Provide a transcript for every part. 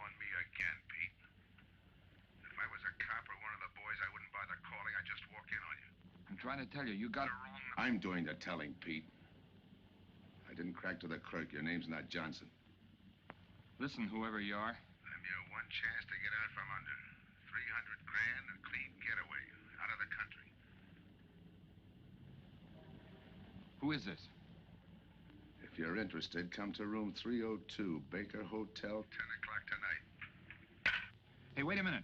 on me again, Pete. If I was a cop or one of the boys, I wouldn't bother calling. I'd just walk in on you. I'm trying to tell you, you got... You're wrong. I'm doing the telling, Pete. I didn't crack to the clerk. Your name's not Johnson. Listen, whoever you are. I'm your one chance to get out from under. 300 grand, a clean getaway, out of the country. Who is this? If you're interested, come to room 302, Baker Hotel. 10 o'clock tonight. Hey, wait a minute.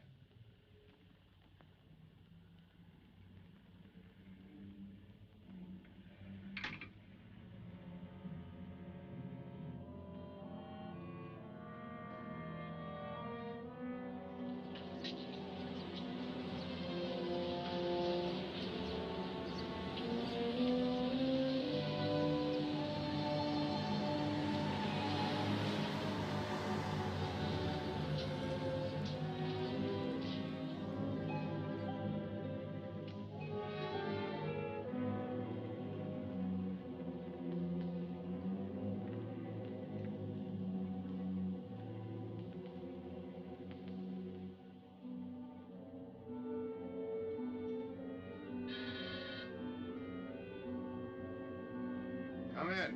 Come in.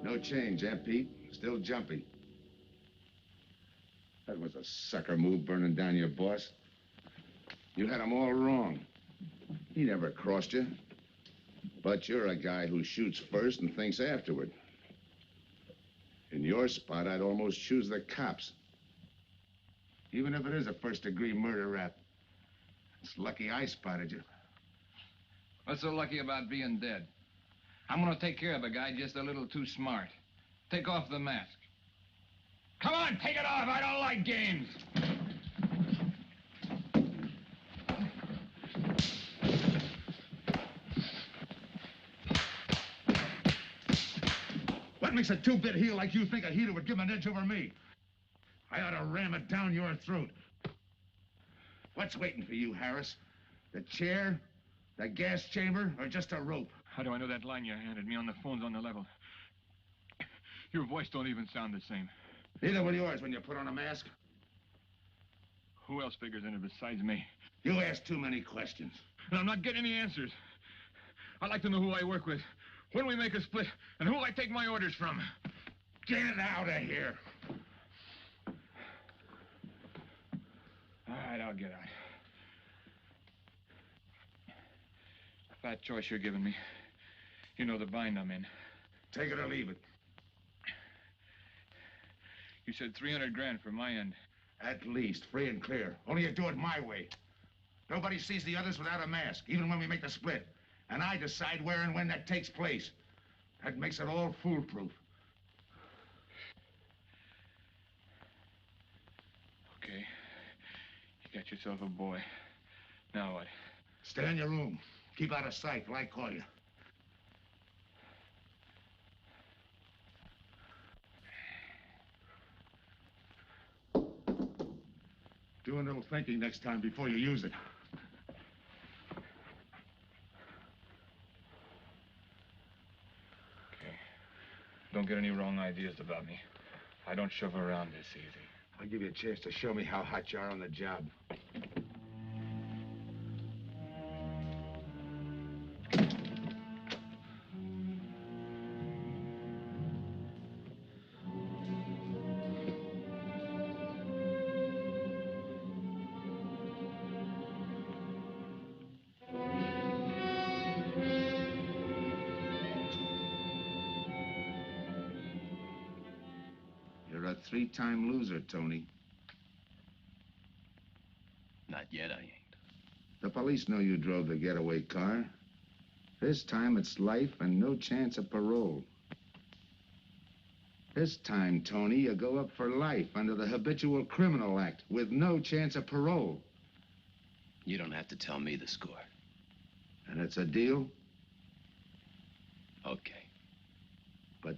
No change, eh, Pete? Still jumpy. That was a sucker move, burning down your boss. You had him all wrong. He never crossed you. But you're a guy who shoots first and thinks afterward. In your spot, I'd almost choose the cops. Even if it is a first-degree murder rap. It's lucky I spotted you. What's so lucky about being dead? I'm gonna take care of a guy just a little too smart. Take off the mask. Come on, take it off. I don't like games. What makes a two-bit heel like you think a heater would give him an edge over me? I ought to ram it down your throat. What's waiting for you, Harris? The chair, the gas chamber, or just a rope? How do I know that line you handed me on the phone's on the level? Your voice don't even sound the same. Neither will yours when you put on a mask. Who else figures in it besides me? You ask too many questions. And I'm not getting any answers. I'd like to know who I work with, when we make a split, and who I take my orders from. Get out of here. All right, I'll get out. That choice you're giving me. You know the bind I'm in. Take it or leave it. You said 300 grand for my end. At least, free and clear. Only you do it my way. Nobody sees the others without a mask, even when we make the split. And I decide where and when that takes place. That makes it all foolproof. Okay. You got yourself a boy. Now what? Stay in your room. Keep out of sight till I call you. Do a little thinking next time before you use it. Okay. Don't get any wrong ideas about me. I don't shove around this easy. I'll give you a chance to show me how hot you are on the job. You're a three-time loser, Tony. Not yet, I ain't. The police know you drove the getaway car. This time it's life and no chance of parole. This time, Tony, you go up for life under the Habitual Criminal Act with no chance of parole. You don't have to tell me the score. And it's a deal? Okay.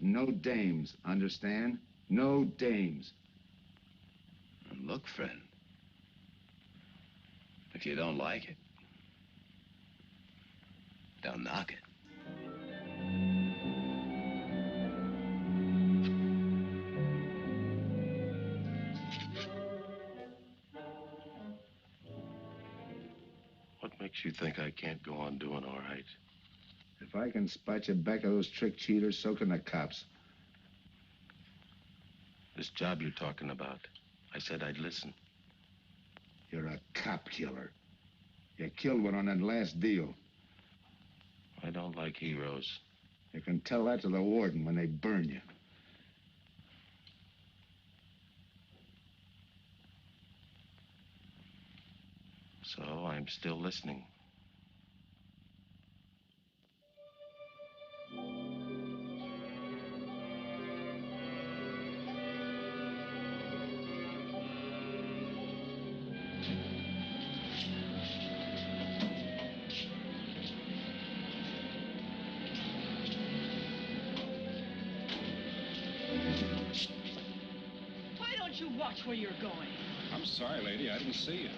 But no dames, understand? No dames. And look, friend, if you don't like it, don't knock it. What makes you think I can't go on doing all right? If I can spot you back of those trick cheaters, so can the cops. This job you're talking about, I said I'd listen. You're a cop killer. You killed one on that last deal. I don't like heroes. You can tell that to the warden when they burn you. So I'm still listening. Why don't you watch where you're going? I'm sorry, lady. I didn't see you.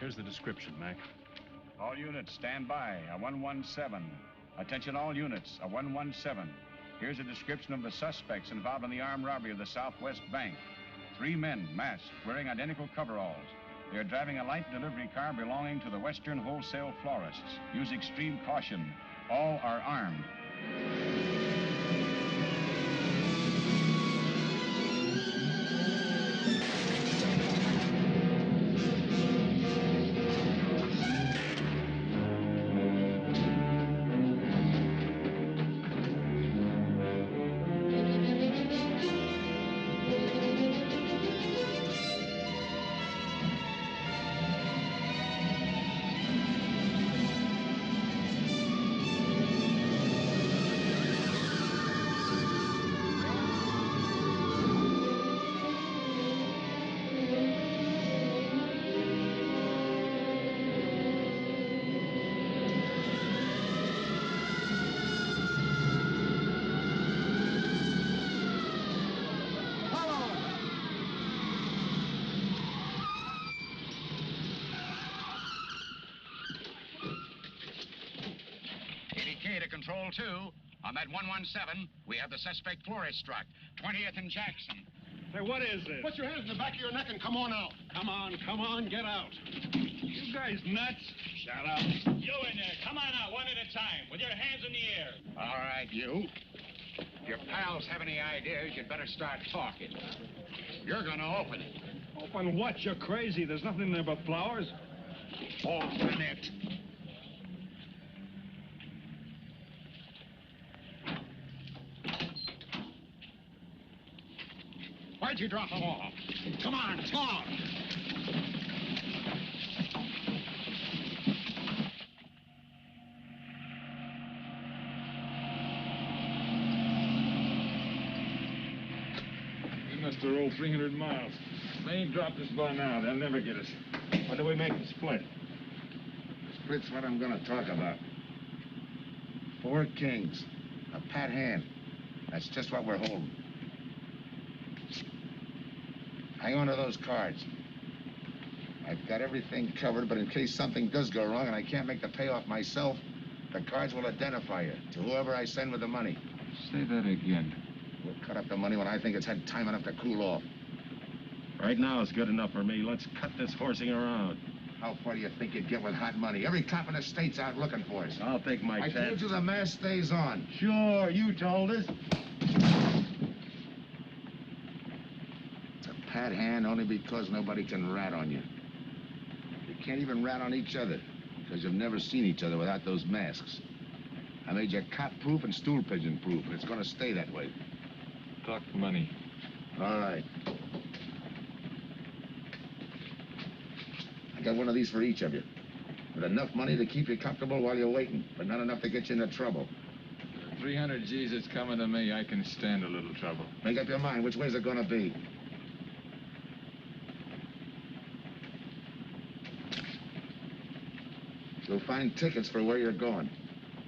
Here's the description, Mac. All units, stand by. A 117. Attention all units, a 117. Here's a description of the suspects involved in the armed robbery of the Southwest Bank. 3 men, masked, wearing identical coveralls. They are driving a light delivery car belonging to the Western Wholesale Florists. Use extreme caution. All are armed. Control 2. On that 117, we have the suspect florist struck. 20th and Jackson. Say, what is this? Put your hands in the back of your neck and come on out. Come on, get out. You guys nuts? Shut up. You in there, come on out one at a time, with your hands in the air. All right, you. If your pals have any ideas, you'd better start talking. You're gonna open it. Open what? You're crazy. There's nothing in there but flowers. Open it. Why'd you drop them off? Come on, talk! us to roll 300 miles. They ain't dropped us by now. They'll never get us. When do we make the split? Split's what I'm gonna talk about. 4 kings. A pat hand. That's just what we're holding. Hang on to those cards. I've got everything covered, but in case something does go wrong and I can't make the payoff myself, the cards will identify you to whoever I send with the money. Say that again. We'll cut up the money when I think it's had time enough to cool off. Right now is good enough for me. Let's cut this horsing around. How far do you think you'd get with hot money? Every cop in the state's out looking for us. I'll take my I chance. told you the mask stays on. Sure, you told us. It's a pat hand only because nobody can rat on you. You can't even rat on each other because you've never seen each other without those masks. I made you cop-proof and stool pigeon-proof, and it's going to stay that way. Talk money. All right. I got one of these for each of you. With enough money to keep you comfortable while you're waiting, but not enough to get you into trouble. 300 G's that's coming to me, I can stand a little trouble. Make up your mind. Which way's it going to be? You'll find tickets for where you're going.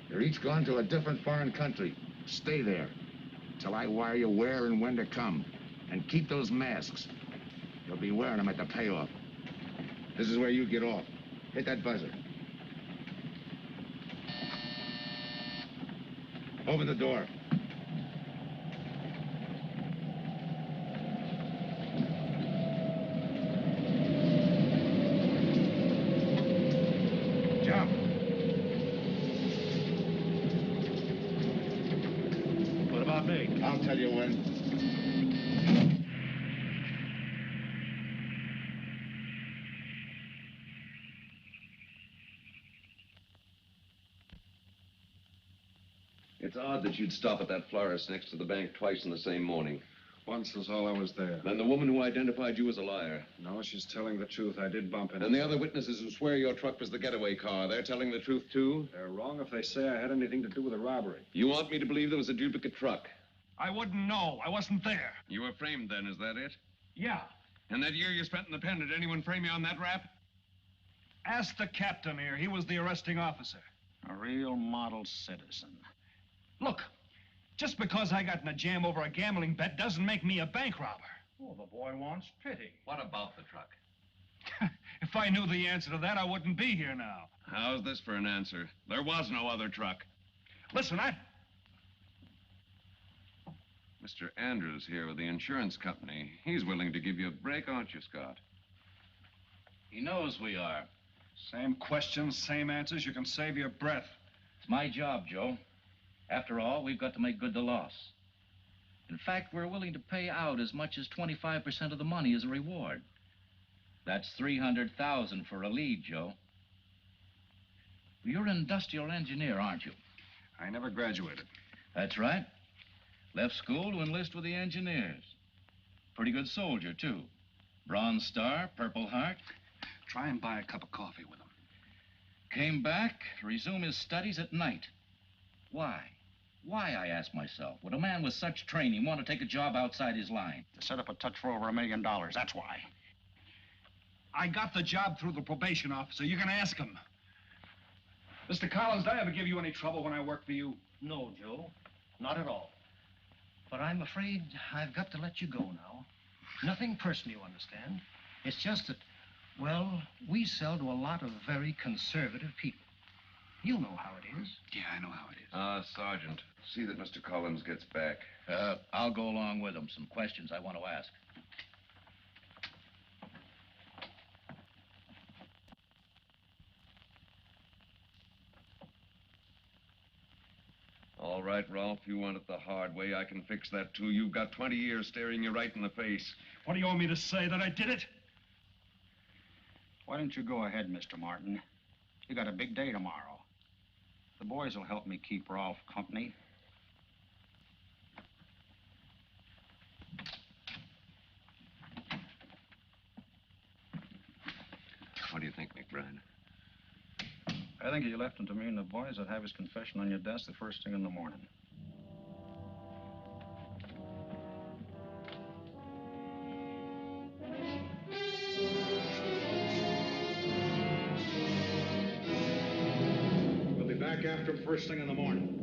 You're each going to a different foreign country. Stay there till I wire you where and when to come. And keep those masks. You'll be wearing them at the payoff. This is where you get off. Hit that buzzer. Open the door. Jump. What about me? I'll tell you when. It's odd that you'd stop at that florist next to the bank twice in the same morning. Once was all I was there. Then the woman who identified you as a liar. No, she's telling the truth. I did bump into And the other witnesses who swear your truck was the getaway car, they're telling the truth, too? They're wrong if they say I had anything to do with the robbery. You want me to believe there was a duplicate truck? I wouldn't know. I wasn't there. You were framed then, is that it? Yeah. And that year you spent in the pen, did anyone frame you on that rap? Ask the captain here. He was the arresting officer. A real model citizen. Look, just because I got in a jam over a gambling bet doesn't make me a bank robber. Oh, the boy wants pity. What about the truck? If I knew the answer to that, I wouldn't be here now. How's this for an answer? There was no other truck. Listen, Mr. Andrews here with the insurance company. He's willing to give you a break, aren't you, Scott? He knows we are. Same questions, same answers. You can save your breath. It's my job, Joe. After all, we've got to make good the loss. In fact, we're willing to pay out as much as 25% of the money as a reward. That's $300,000 for a lead, Joe. You're an industrial engineer, aren't you? I never graduated. That's right. Left school to enlist with the engineers. Pretty good soldier, too. Bronze Star, Purple Heart. Try and buy a cup of coffee with him. Came back to resume his studies at night. Why? Why, I ask myself, would a man with such training want to take a job outside his line? To set up a touch for over $1 million, that's why. I got the job through the probation officer. You can ask him. Mr. Collins, did I ever give you any trouble when I worked for you? No, Joe. Not at all. But I'm afraid I've got to let you go now. Nothing personal, you understand. It's just that, well, we sell to a lot of very conservative people. You know how it is. Yeah, I know how it is. Sergeant, see that Mr. Collins gets back. I'll go along with him. Some questions I want to ask. All right, Ralph, you want it the hard way. I can fix that, too. You've got 20 years staring you right in the face. What do you want me to say, that I did it? Why don't you go ahead, Mr. Martin? You got a big day tomorrow. The boys will help me keep Rolf company. What do you think, McBride? I think you left him to me and the boys would have his confession on your desk the first thing in the morning. after him first thing in the morning.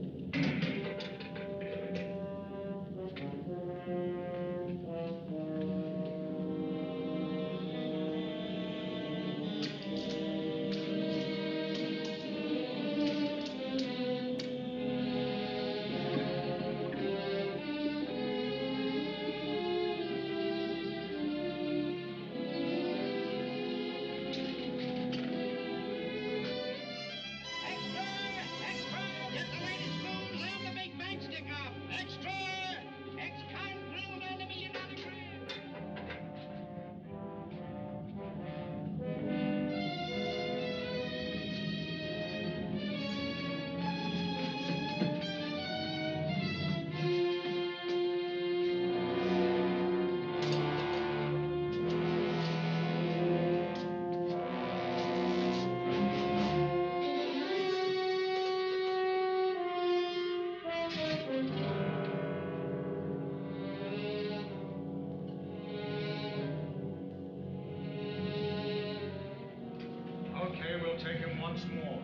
Okay, we'll take him once more.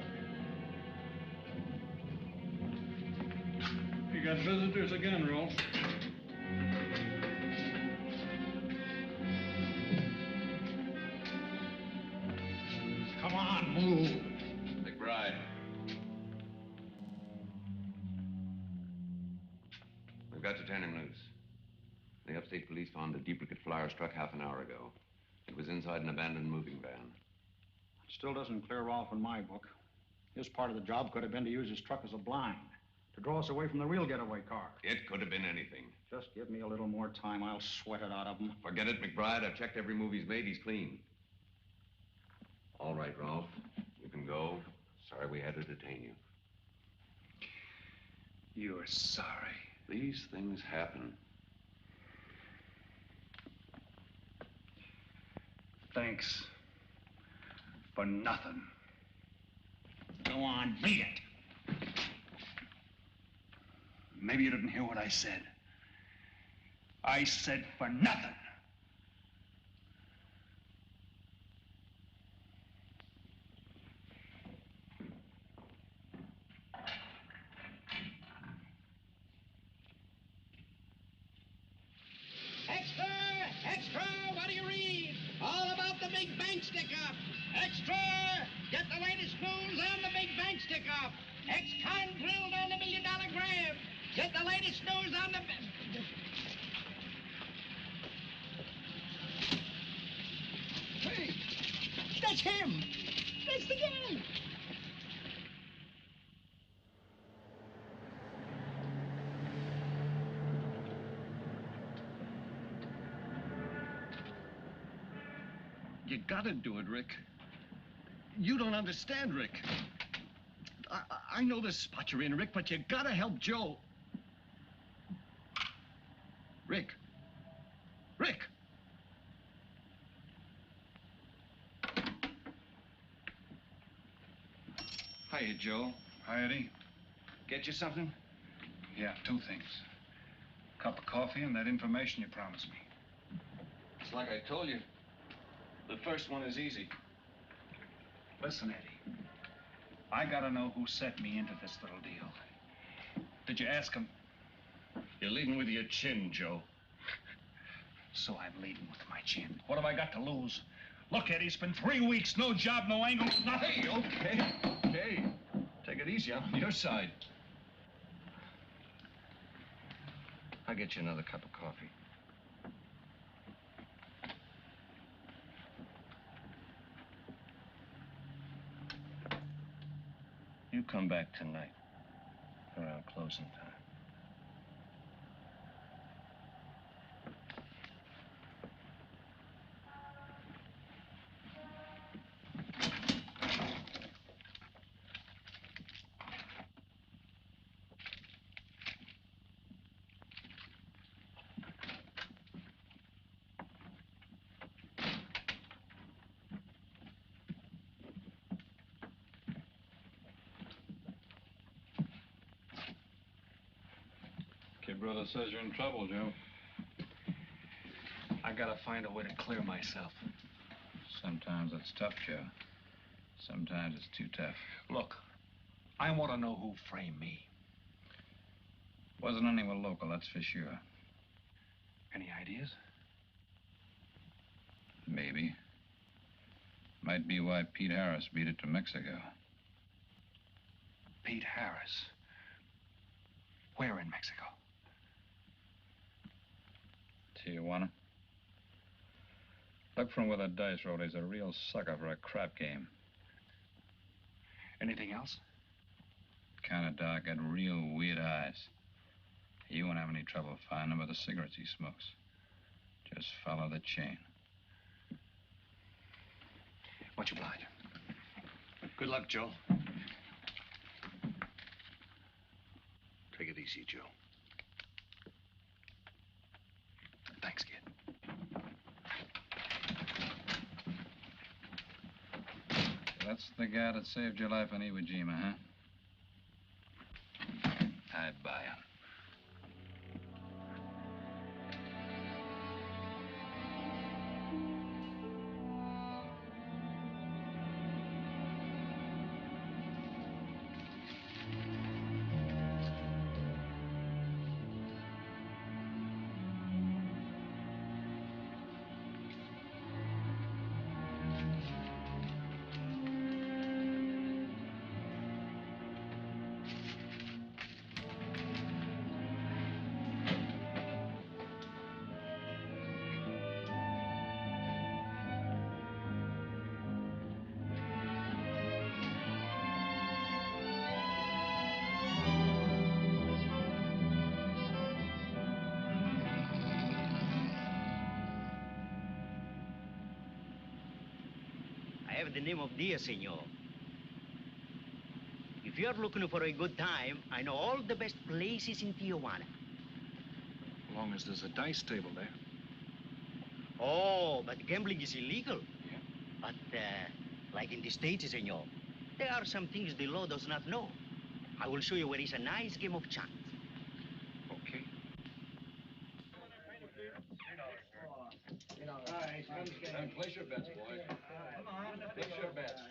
You got visitors again, Rolf. Come on, move. McBride. We've got to turn him loose. The upstate police found a duplicate flyer struck half an hour ago. It was inside an abandoned moving van. Still doesn't clear Rolf in my book. His part of the job could have been to use his truck as a blind, to draw us away from the real getaway car. It could have been anything. Just give me a little more time. I'll sweat it out of him. Forget it, McBride. I've checked every move he's made. He's clean. All right, Ralph. You can go. Sorry we had to detain you. You're sorry. These things happen. Thanks for nothing. Go on, beat it. Maybe you didn't hear what I said. I said for nothing. Extra! Extra! What do you read? All about the big bank stick-up. Extra! Get the latest news on the big bank stick-up. Ex-con drilled on the $1 million grab. Get the latest news on the... Hey, that's him. That's the guy. You gotta do it, Rick. You don't understand, Rick. I know the spot you're in, Rick, but you gotta help Joe. Rick. Rick! Hiya, Joe. Hi, Eddie. Get you something? Yeah, two things. Cup of coffee and that information you promised me. It's like I told you. The first one is easy. Listen, Eddie. I gotta know who set me into this little deal. Did you ask him? You're leading with your chin, Joe. So I'm leading with my chin. What have I got to lose? Look, Eddie, it's been 3 weeks. No job, no angle, nothing. Hey, okay. Take it easy. I'm on your side. I'll get you another cup of coffee. You come back tonight around closing time. Kid brother says you're in trouble, Joe. I gotta find a way to clear myself. Sometimes it's tough, Joe. Sometimes it's too tough. Look, I want to know who framed me. Wasn't anyone local, that's for sure. Any ideas? Maybe. Might be why Pete Harris beat it to Mexico. Pete Harris. Where in Mexico? Tijuana. Look from where the dice rolled. He's a real sucker for a crap game. Anything else? Kind of dark, got real weird eyes. You won't have any trouble finding him with the cigarettes he smokes. Just follow the chain. Much obliged. Good luck, Joe. Take it easy, Joe. Thanks, kid. That's the guy that saved your life on Iwo Jima, huh? I'd buy him. I have the name of Diaz, senor. If you're looking for a good time, I know all the best places in Tijuana. As long as there's a dice table there. Oh, but gambling is illegal. Yeah. But, like in the States, senor, there are some things the law does not know. I will show you where is a nice game of chance. Okay. Place your bets, boys. Place your bets.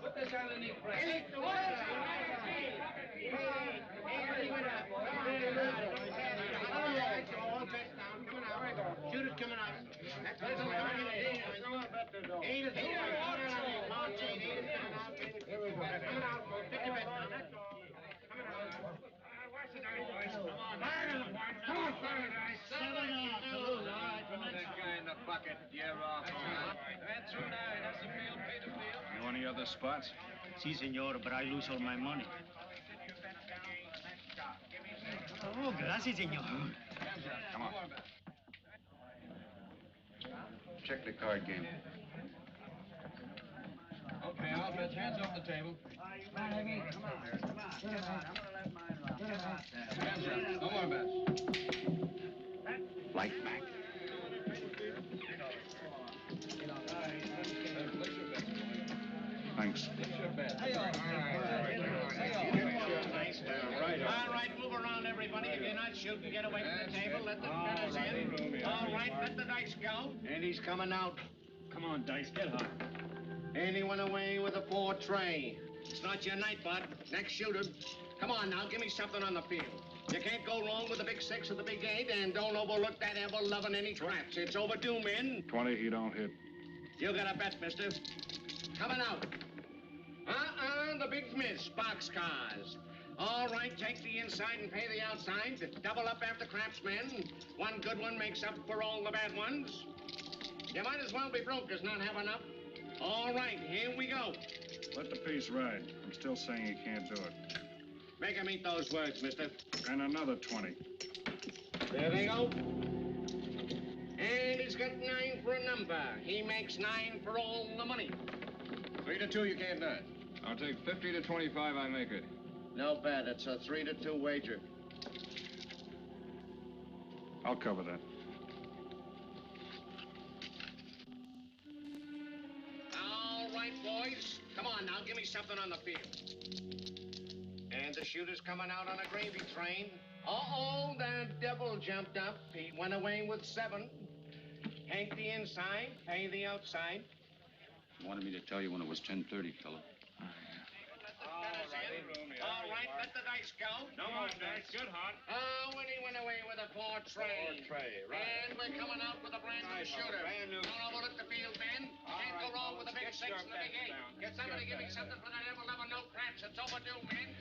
Put this underneath press. Shooters coming out. You know any other spots? Si, senor, but I lose all my money. Oh, gracias, senor. Come on. Check the card game. Okay, all bets, hands off the table. Hands up. No more bets. Light back. Thanks. All right, move around, everybody. If you're not shooting, get away from the table. Let the spinners in. All right, let the dice go. And he's coming out. Come on, Dice, get hot. Anyone away with a 4 tray? It's not your night, bud. Next shooter. Come on now, give me something on the field. You can't go wrong with the big 6 or the big 8, and don't overlook that ever-loving any traps. It's overdue, men. 20, he don't hit. You got a bet, mister. Coming out. The big miss, boxcars. All right, take the inside and pay the outside. Double up after craps, men. One good one makes up for all the bad ones. You might as well be broke as not have enough. All right, here we go. Let the piece ride. I'm still saying he can't do it. Make him eat those words, mister. And another 20. There they go. And he's got 9 for a number. He makes 9 for all the money. 3 to 2, you can't do it. I'll take 50 to 25, I make it. No bet. It's a 3 to 2 wager. I'll cover that. All right, boys. Come on now, give me something on the field. And the shooter's coming out on a gravy train. Uh-oh, the devil jumped up. He went away with 7. Ain't the inside, ain't the outside. Wanted me to tell you when it was 10:30, fella. All right, let the dice go. No more dice. Good, Hart. Winnie went away with a 4 tray. 4 tray, right. And we're coming out with a brand new shooter. Brand new. Don't overlook the field, Ben. Can't go wrong with a big 6 and a big 8. Get somebody to give me something for that ever no craps. It's overdue, men.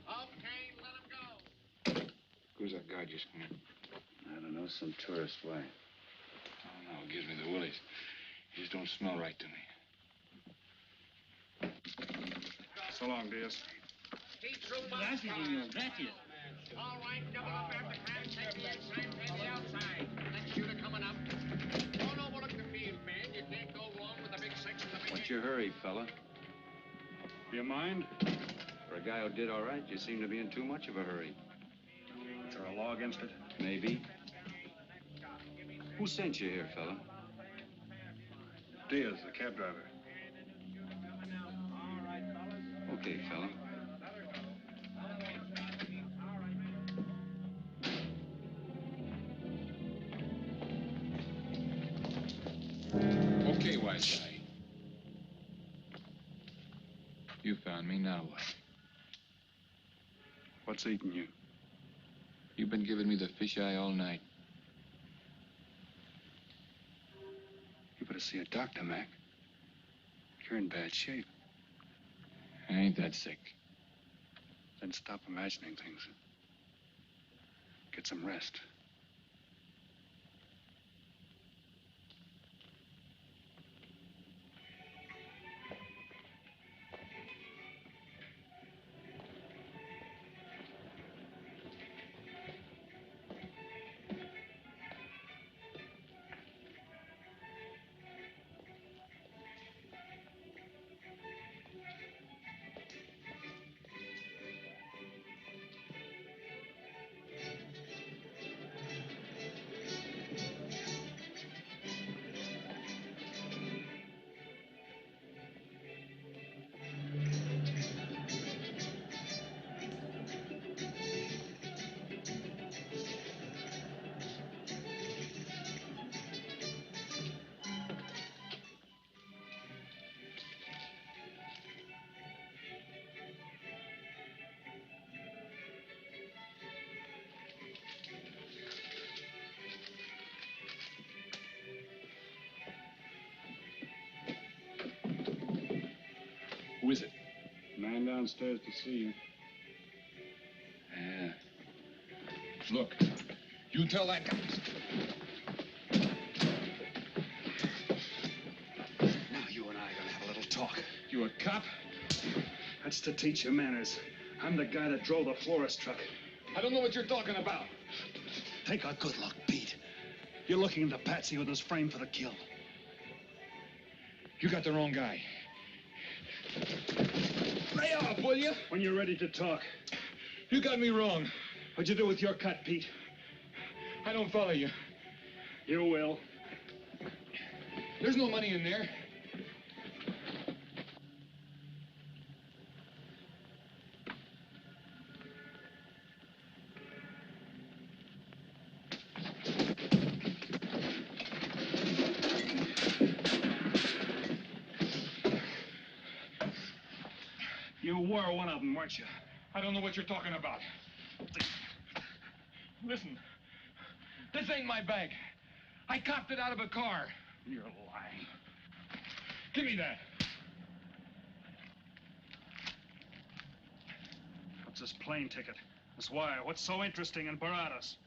Okay, let him go. Who's that guy just come in? I don't know, some tourist. Why? I don't know. It gives me the willies. He just don't smell right to me. So long, Diaz. Gracias, señor. Gracias. All right, double up after crowd. Take the inside, take the outside. Next shooter coming up. Don't overlook the field, man. You can't go wrong with a big 6 and a big 8. What's your hurry, fella? Do you mind? For a guy who did all right, you seem to be in too much of a hurry. Is there a law against it? Maybe. Who sent you here, fella? Diaz, the cab driver. Okay, fella. Okay, wise guy. You found me, now what? What's eating you? You've been giving me the fisheye all night. You better see a doctor, Mac. You're in bad shape. I ain't that sick. Then stop imagining things. Get some rest. Who is it? Man downstairs to see you. Yeah. Look, you tell that guy. Now you and I are gonna have a little talk. You a cop? That's to teach you manners. I'm the guy that drove the florist truck. I don't know what you're talking about. Take a good look, Pete. You're looking into Patsy with his frame for the kill. You got the wrong guy. Lay off, will you? When you're ready to talk. You got me wrong. What'd you do with your cut, Pete? I don't follow you. You will. There's no money in there. You were one of them, weren't you? I don't know what you're talking about. Listen, this ain't my bag. I copped it out of a car. You're lying. Give me that. What's this plane ticket? This wire? What's so interesting in Baradas?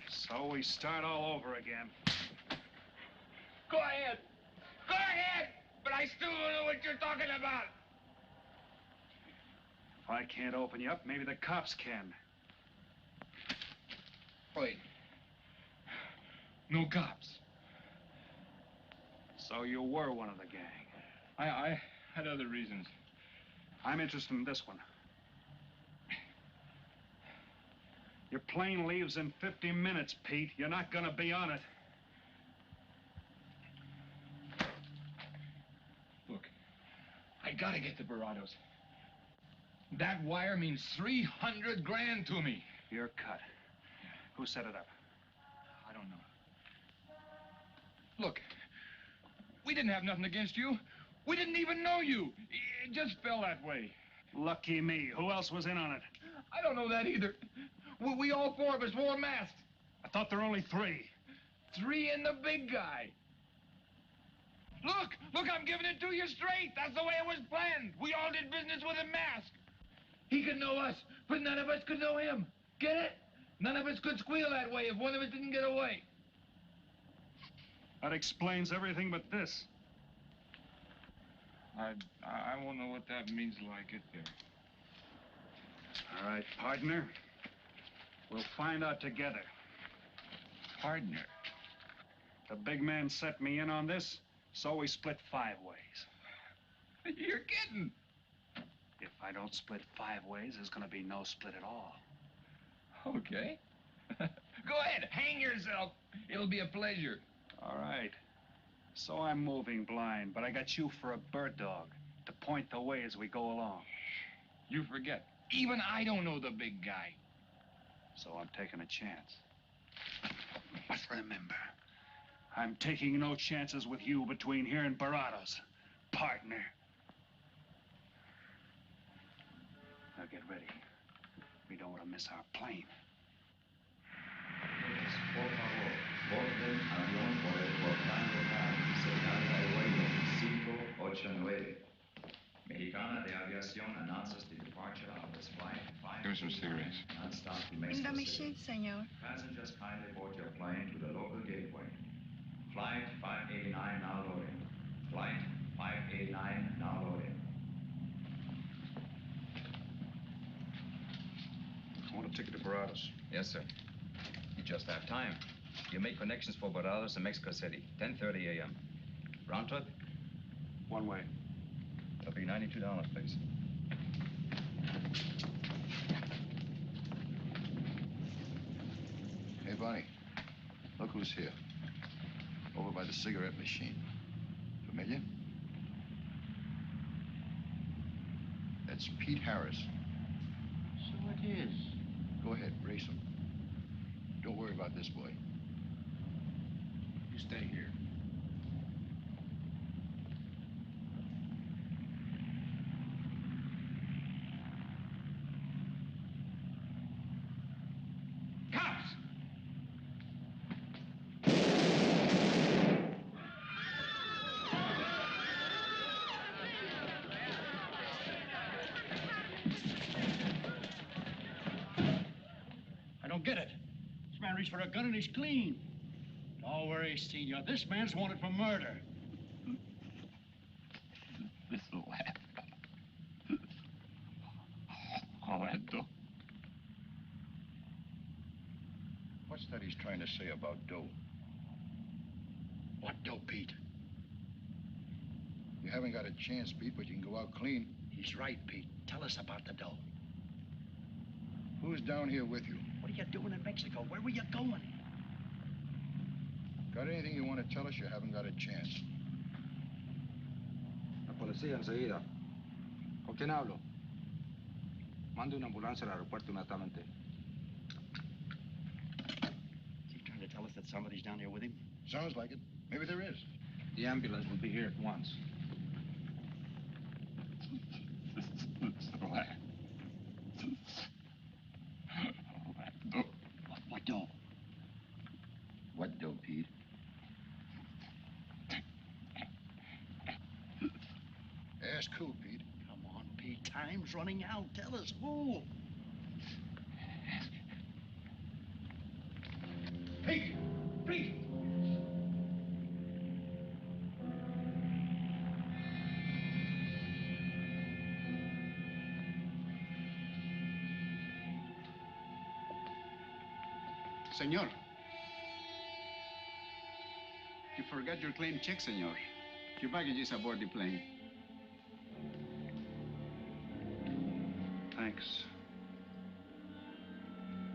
So we start all over again. Go ahead. Go ahead. But I still don't know what you're talking about. If I can't open you up, maybe the cops can. Wait. No cops. So you were one of the gang. I had other reasons. I'm interested in this one. Your plane leaves in 50 minutes, Pete. You're not gonna be on it. Look, I gotta get to Barados. That wire means 300 grand to me. You're cut. Who set it up? I don't know. Look, we didn't have nothing against you. We didn't even know you. It just fell that way. Lucky me. Who else was in on it? I don't know that either. We all four of us wore masks. I thought there were only three. Three and the big guy. Look, I'm giving it to you straight. That's the way it was planned. We all did business with a mask. He could know us, but none of us could know him. Get it? None of us could squeal that way if one of us didn't get away. That explains everything but this. I won't know what that means till I get there. All right, partner. We'll find out together. Partner? The big man set me in on this, so we split 5 ways. You're kidding. If I don't split 5 ways, there's gonna be no split at all. Okay. Go ahead, hang yourself. It'll be a pleasure. All right. So I'm moving blind, but I got you for a bird dog to point the way as we go along. You forget. Even I don't know the big guy. So I'm taking a chance. But remember, I'm taking no chances with you between here and Barados, partner. Now get ready. We don't want to miss our plane. Por favor, borden avión por el portal local, señal de vuelo 589. Mexicana de Aviación announces the departure of this flight 5. Give me some cigarettes. Non-stop to Mexico Brinda mi City. shade, señor. Passengers kindly board your plane to the local gateway. Flight 589 now loading. Flight 589 now loading. I want a ticket to Barados. Yes, sir. You just have time. You make connections for Barados and Mexico City, 10:30 a.m. Round trip? One way. That'll be $92, please. Hey, Bonnie, look who's here. Over by the cigarette machine. Familiar? That's Pete Harris. So it is. Go ahead, race him. Don't worry about this boy. You stay here. Cops! I don't get it. This man reached for a gun and he's clean. Don't worry, Senor. This man's wanted for murder. This'll happen. All right, though. What's that he's trying to say about dough? What dough, Pete? You haven't got a chance, Pete, but you can go out clean. He's right, Pete. Tell us about the dough. Who's down here with you? What are you doing in Mexico? Where were you going? Got anything you want to tell us? You haven't got a chance. La policía enseguida. ¿Con quién hablo? Mande una ambulancia al aeropuerto inmediatamente. Is he trying to tell us that somebody's down here with him? Sounds like it. Maybe there is. The ambulance will be here at once. What dough? What dough, Pete? Ask who, Pete? Come on, Pete. Time's running out. Tell us who. Pete! Pete! Senor. You forgot your claim check, senor. Your baggage is aboard the plane. Thanks.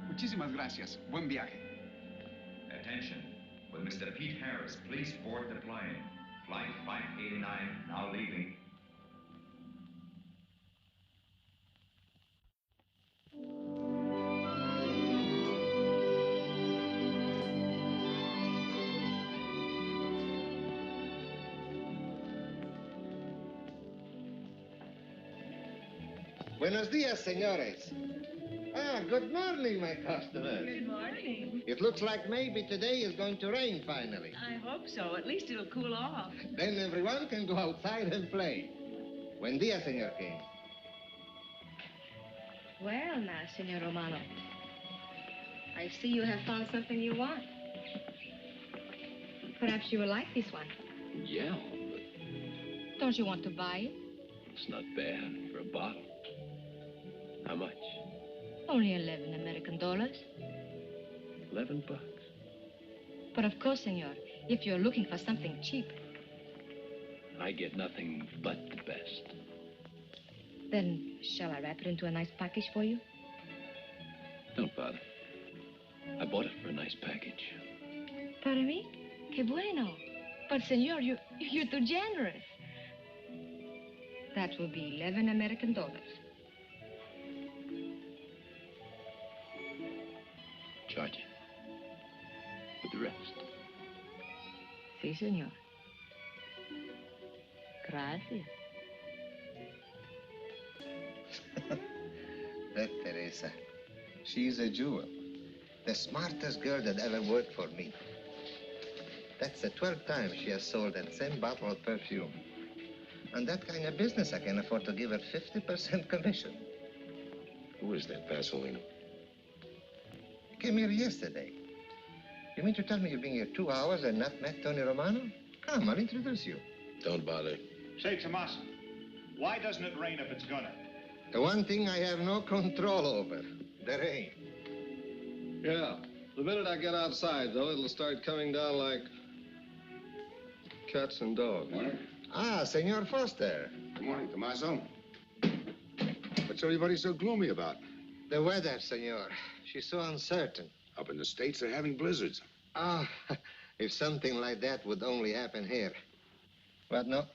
Muchísimas gracias. Buen viaje. Attention. Will Mr. Pete Harris please board the plane? Flight 589 now leaving. Buenos dias, senores. Ah, good morning, my customer. Good morning. It looks like maybe today is going to rain finally. I hope so. At least it'll cool off. Then everyone can go outside and play. Buen dia, Senor King. Well, now, Senor Romano, I see you have found something you want. Perhaps you will like this one. Yeah, Don't you want to buy it? it's not bad for a bottle. How much? Only 11 American dollars. $11. But of course, senor, if you're looking for something cheap, I get nothing but the best. then shall I wrap it into a nice package for you? Don't bother. I bought it for a nice package. Para mí? Que bueno. But, senor, you're too generous. That will be 11 American dollars. Charge it. With the rest. Sí, senor. Gracias. That Teresa, she's a jewel. The smartest girl that ever worked for me. That's the 12th time she has sold that same bottle of perfume. On that kind of business, I can afford to give her 50% commission. Who is that Vaseline? Came here yesterday. You mean to tell me you've been here 2 hours and not met Tony Romano? Come, I'll introduce you. Don't bother. Say, Tomas, why doesn't it rain if it's gonna? The one thing I have no control over, the rain. Yeah. The minute I get outside, though, it'll start coming down like cats and dogs. Morning. Ah, Senor Foster. Good morning, Tommaso. What's everybody so gloomy about? The weather, senor. She's so uncertain. Up in the States, they're having blizzards. Ah, if something like that would only happen here. But no,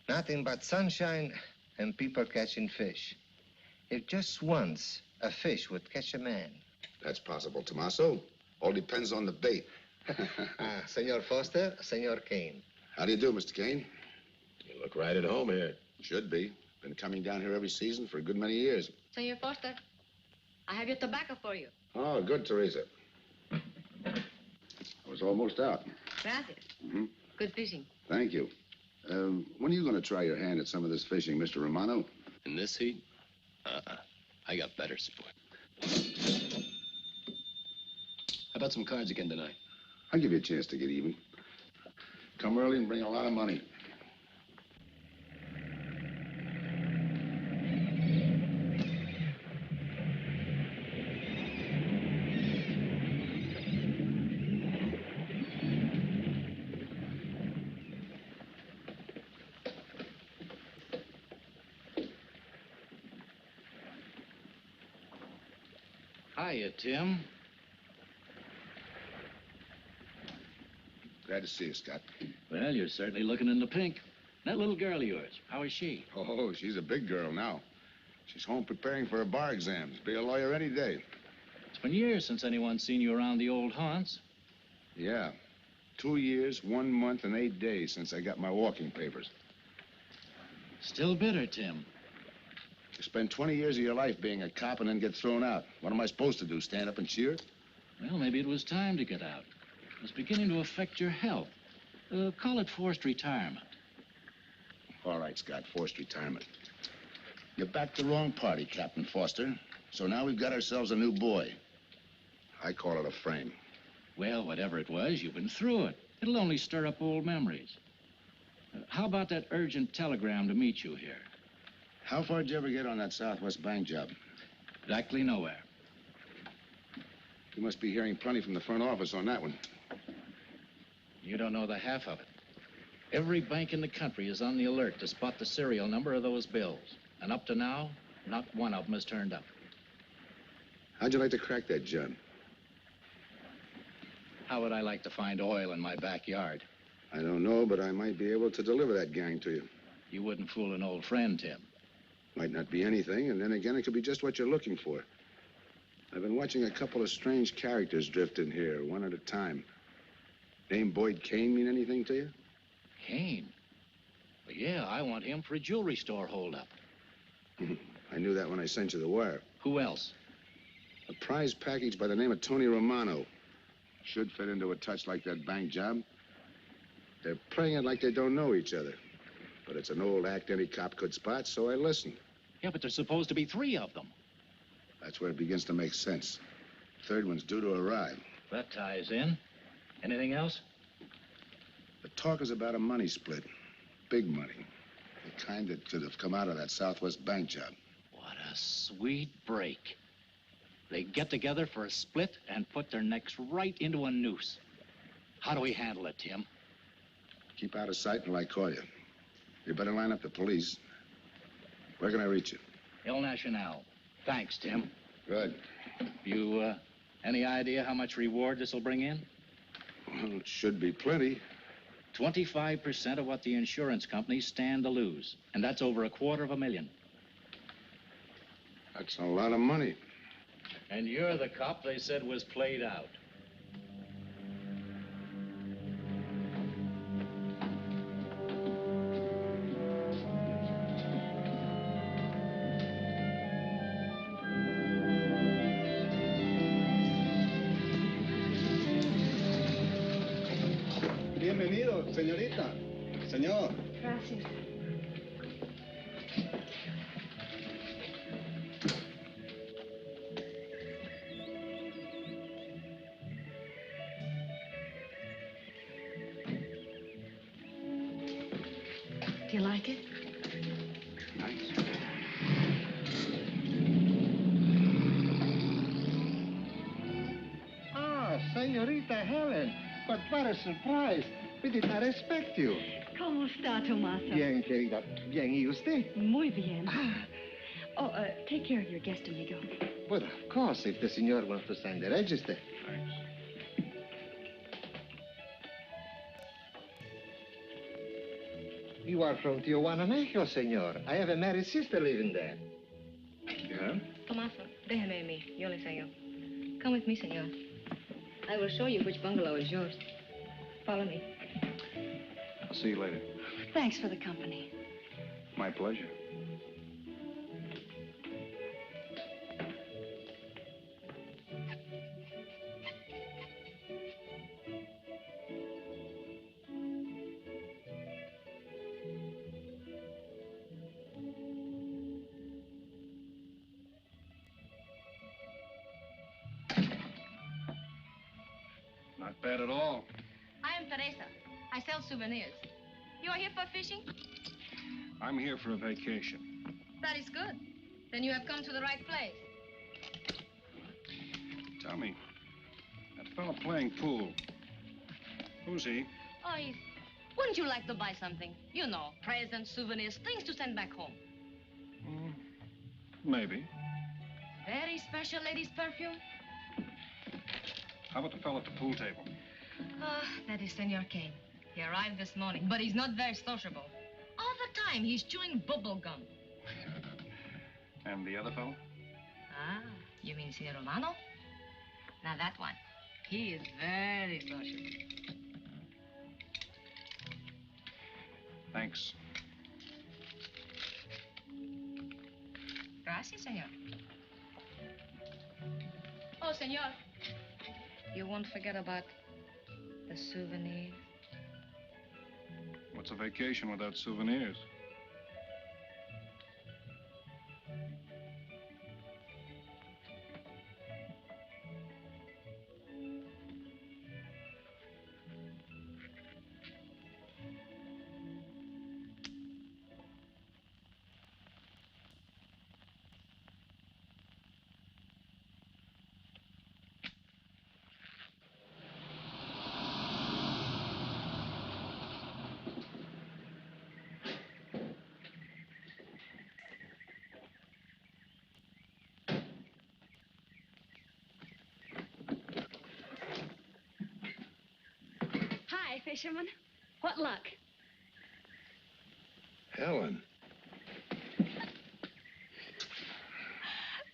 nothing but sunshine and people catching fish. If just once a fish would catch a man. That's possible, Tommaso. All depends on the bait. Ah, Senor Foster, Senor Kane. How do you do, Mr. Kane? You look right at home here. Should be. Been coming down here every season for a good many years. Senor Foster, I have your tobacco for you. Oh, good, Teresa. I was almost out. Gracias. Mm-hmm. Good fishing. Thank you. When are you going to try your hand at some of this fishing, Mr. Romano? In this heat? I got better support. How about some cards again tonight? I'll give you a chance to get even. Come early and bring a lot of money. Hiya, Tim. Glad to see you, Scott. Well, you're certainly looking in the pink. That little girl of yours, how is she? Oh, she's a big girl now. She's home preparing for her bar exams. Be a lawyer any day. It's been years since anyone's seen you around the old haunts. Yeah. 2 years, 1 month, and 8 days since I got my walking papers. Still bitter, Tim. You spend 20 years of your life being a cop and then get thrown out. What am I supposed to do, stand up and cheer? Well, maybe it was time to get out. It was beginning to affect your health. Call it forced retirement. All right, Scott, forced retirement. You backed the wrong party, Captain Foster. So now we've got ourselves a new boy. I call it a frame. Well, whatever it was, you've been through it. It'll only stir up old memories. How about that urgent telegram to meet you here? How far did you ever get on that Southwest Bank job? Exactly nowhere. You must be hearing plenty from the front office on that one. You don't know the half of it. Every bank in the country is on the alert to spot the serial number of those bills. And up to now, not one of them has turned up. How'd you like to crack that, John? How would I like to find oil in my backyard? I don't know, but I might be able to deliver that gang to you. You wouldn't fool an old friend, Tim. Might not be anything, and then again, it could be just what you're looking for. I've been watching a couple of strange characters drift in here, one at a time. Name Boyd Kane mean anything to you? Kane? Well, yeah, I want him for a jewelry store holdup. I knew that when I sent you the wire. Who else? A prize package by the name of Tony Romano. Should fit into a touch like that bank job. They're playing it like they don't know each other. But it's an old act any cop could spot, so I listened. Yeah, but there's supposed to be 3 of them. That's where it begins to make sense. Third one's due to arrive. That ties in. Anything else? The talk is about a money split. Big money. The kind that could have come out of that Southwest bank job. What a sweet break. They get together for a split and put their necks right into a noose. How do we handle it, Tim? Keep out of sight until I call you. You better line up the police. Where can I reach you? El Nacional. Thanks, Tim. Good. You, any idea how much reward this will bring in? Well, it should be plenty. 25% of what the insurance companies stand to lose. And that's over $250,000. That's a lot of money. And you're the cop they said was played out. Bienvenido, señorita. Señor. Gracias. Do you like it? Nice. Ah, Senorita Helen. But what a surprise. We did not expect you. ¿Cómo está, Tomasa? Bien, querida. Bien, ¿y usted? Muy bien. Oh, take care of your guest, amigo. But of course, if the senor wants to sign the register. Thanks. You are from Tijuana, Mexico, senor. I have a married sister living there. Yeah? Tomasa, déjeme a mí. Yo le enseño. Come with me, senor. I will show you which bungalow is yours. Follow me. I'll see you later. Thanks for the company. My pleasure. Not bad at all. I am Teresa. I sell souvenirs. You are here for fishing? I'm here for a vacation. That is good. Then you have come to the right place. Tell me, that fella playing pool, who's he? Oh, wouldn't you like to buy something? You know, presents, souvenirs, things to send back home. Maybe. Very special ladies' perfume? How about the fella at the pool table? That is Senor Kane. He arrived this morning, but he's not very sociable. All the time, he's chewing bubble gum. And the other fellow? Ah, you mean Senor Romano? Now that one, he is very sociable. Thanks. Gracias, senor. Oh, senor. You won't forget about the souvenir. What's a vacation without souvenirs? Hi, fisherman. What luck? Helen.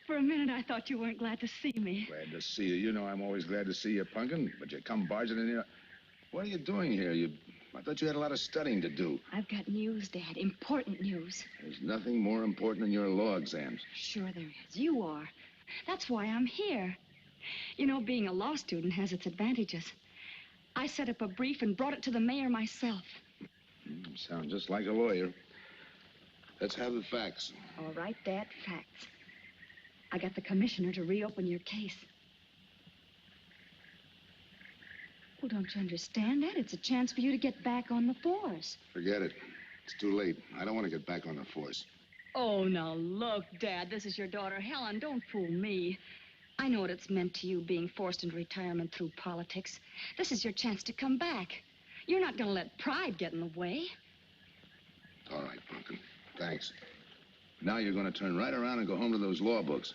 For a minute, I thought you weren't glad to see me. Glad to see you. You know I'm always glad to see you, Punkin, but you come barging in here. What are you doing here? You I thought you had a lot of studying to do. I've got news, Dad. Important news. There's nothing more important than your law exams. Sure there is. You are. That's why I'm here. You know, being a law student has its advantages. I set up a brief and brought it to the mayor myself. You sound just like a lawyer. Let's have the facts. All right, Dad, facts. I got the commissioner to reopen your case. Well, don't you understand that? It's a chance for you to get back on the force. Forget it. It's too late. I don't want to get back on the force. Oh, now look, Dad, this is your daughter, Helen. Don't fool me. I know what it's meant to you being forced into retirement through politics. This is your chance to come back. You're not going to let pride get in the way. All right, Pumpkin. Thanks. Now you're going to turn right around and go home to those law books.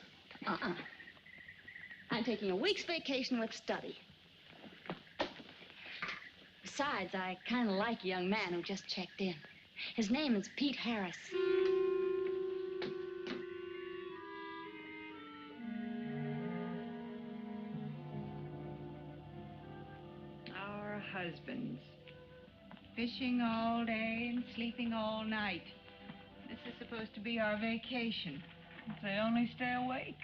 I'm taking a week's vacation with study. Besides, I kind of like a young man who just checked in. His name is Pete Harris. Our husbands. Fishing all day and sleeping all night. This is supposed to be our vacation. If they only stay awake.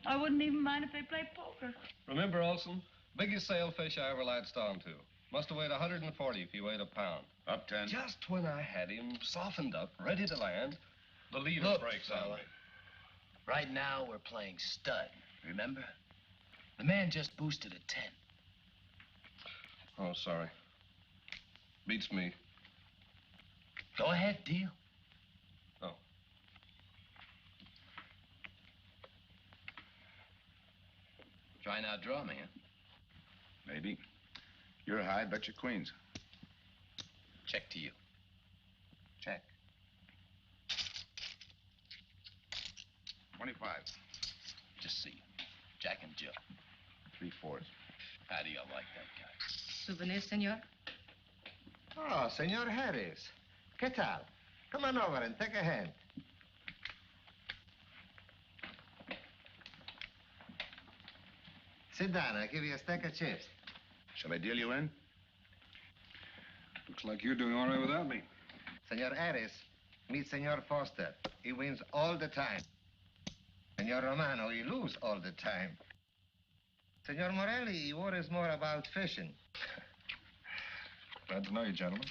I wouldn't even mind if they play poker. Remember, Olson, biggest sailfish I ever latched onto. Must have weighed 140 if he weighed a pound. Up 10. Just when I had him softened up, ready to land, the leader Look, breaks on fella. me. Right now, we're playing stud, remember? The man just boosted a 10. Oh, sorry. Beats me. Go ahead, deal. Oh. Try and outdraw me, huh? Maybe. You're high, bet your queens. Check to you. Check. 25. Just see. Jack and Jill. 3/4. How do you like that guy? Souvenir, senor? Oh, Senor Harris. ¿Qué tal? Come on over and take a hand. Sit down. I'll give you a stack of chips. Shall I deal you in? Looks like you're doing all right without me. Senor Harris, meet Senor Foster. He wins all the time. Senor Romano, he lose all the time. Senor Morelli, he worries more about fishing. Glad to know you, gentlemen.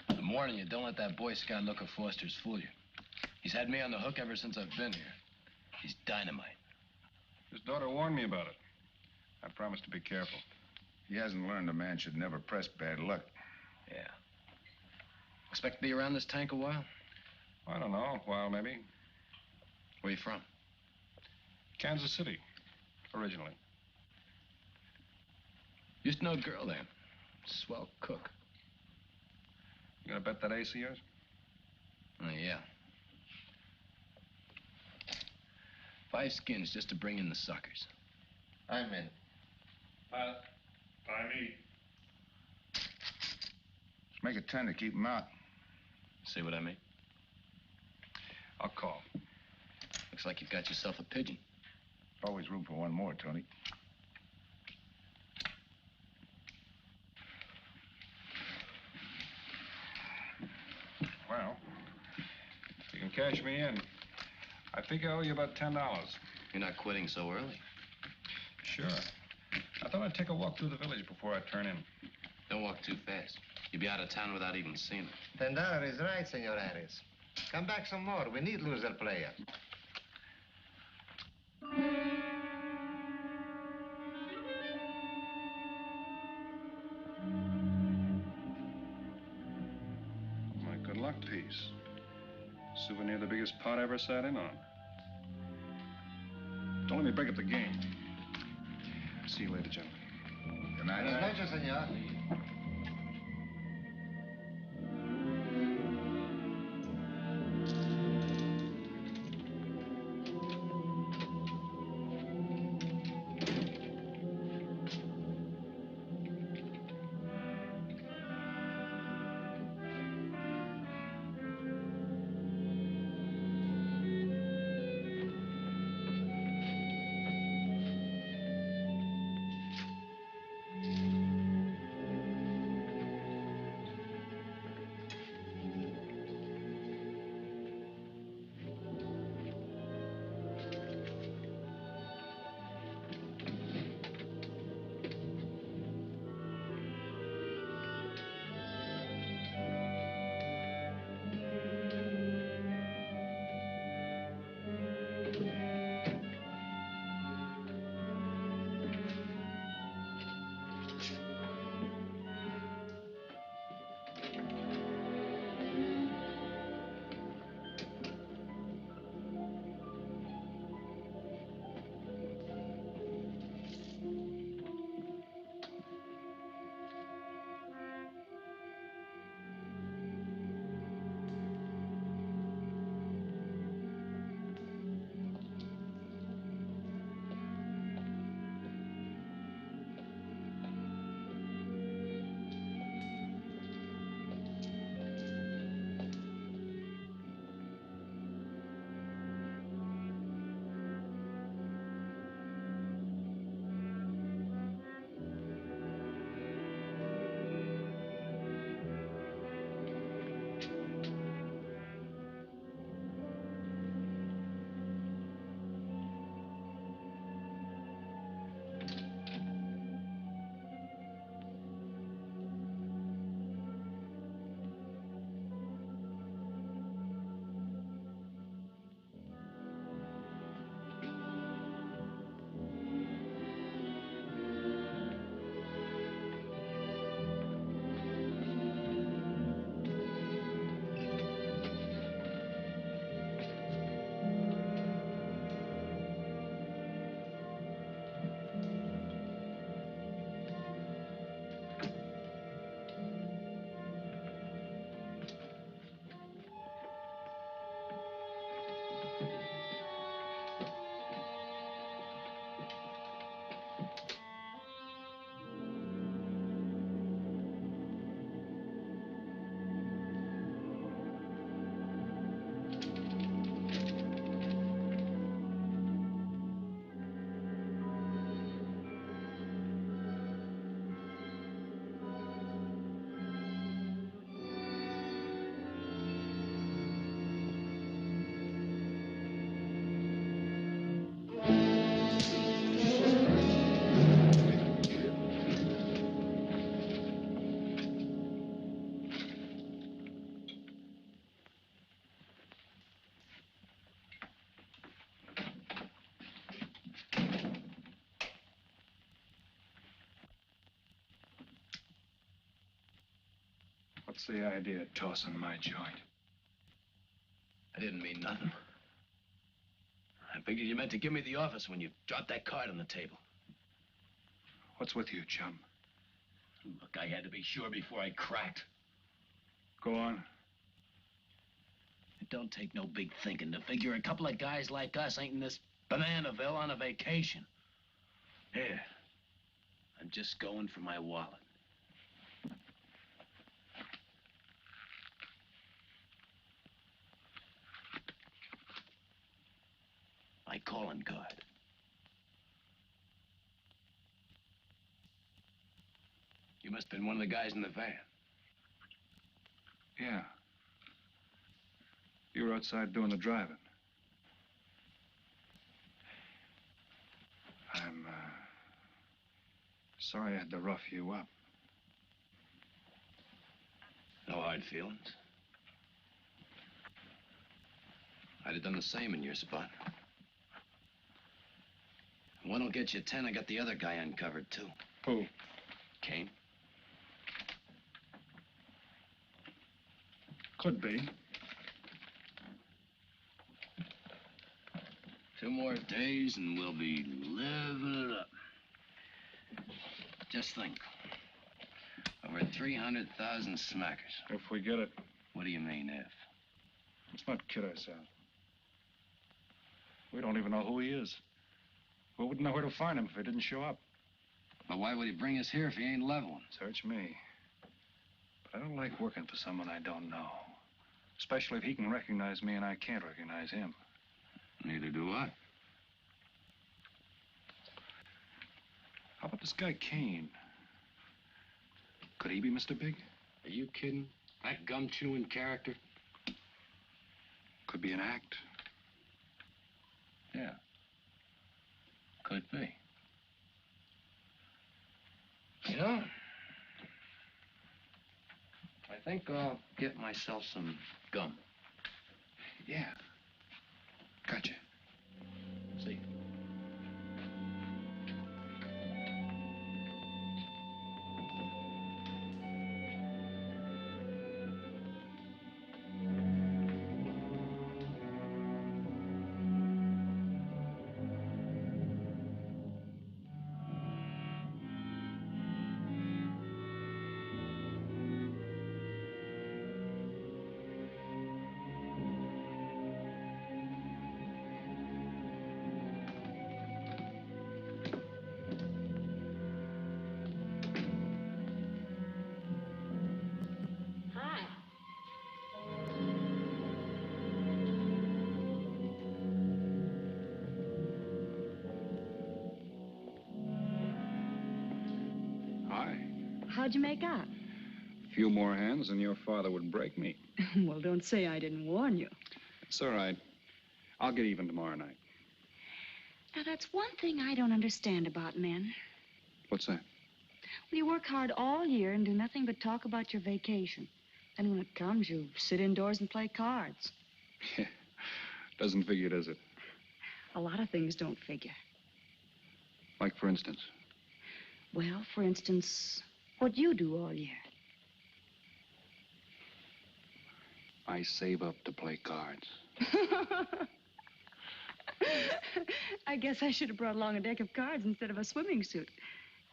I'm warning you, don't let that Boy Scout look of Foster's fool you. He's had me on the hook ever since I've been here. He's dynamite. His daughter warned me about it. I promised to be careful. He hasn't learned a man should never press bad luck. Yeah. Expect to be around this tank a while? I don't know, a while maybe. Where you from? Kansas City, originally. Used to know a girl there. Swell cook. You gonna bet that ace of yours? Oh, yeah. 5 skins just to bring in the suckers. I'm in. By me. Let's make it 10 to keep him out. See what I mean? I'll call. Looks like you've got yourself a pigeon. Always room for one more, Tony. Well, you can cash me in. I think I owe you about $10. You're not quitting so early. Sure. I thought I'd take a walk through the village before I turn in. Don't walk too fast. You'll be out of town without even seeing it. $10 is right, Senor Harris. Come back some more. We need loser player. My good luck piece. Souvenir the biggest pot I ever sat in on. Don't let me break up the game. See you later, gentlemen. Good night. Buenas noches, senor. What's the idea of tossing my joint? I didn't mean nothing. I figured you meant to give me the office when you dropped that card on the table. What's with you, chum? Look, I had to be sure before I cracked. Go on. It don't take no big thinking to figure a couple of guys like us ain't in this Bananaville on a vacation. Here, I'm just going for my wallet. My calling card. You must have been one of the guys in the van. Yeah. You were outside doing the driving. I'm, sorry I had to rough you up. No hard feelings. I'd have done the same in your spot. One'll get you 10. I got the other guy uncovered, too. Who? Kane. Could be. 2 more days and we'll be living it up. Just think. Over 300,000 smackers. If we get it. What do you mean, if? Let's not kid ourselves. We don't even know who he is. We wouldn't know where to find him if he didn't show up. But why would he bring us here if he ain't leveling? Search me. But I don't like working for someone I don't know. Especially if he can recognize me and I can't recognize him. Neither do I. How about this guy Kane? Could he be Mr. Big? Are you kidding? That gum-chewing character? Could be an act. Yeah. Could be. You know, I think I'll get myself some gum. Yeah. Gotcha. See. How'd you make out? A few more hands and your father would break me. Well, don't say I didn't warn you. It's all right. I'll get even tomorrow night. Now, that's one thing I don't understand about men. What's that? Well, you work hard all year and do nothing but talk about your vacation. Then when it comes, you sit indoors and play cards. Yeah. Doesn't figure, does it? A lot of things don't figure. Like, for instance? Well, for instance, what you do all year. I save up to play cards. I guess I should have brought along a deck of cards instead of a swimming suit.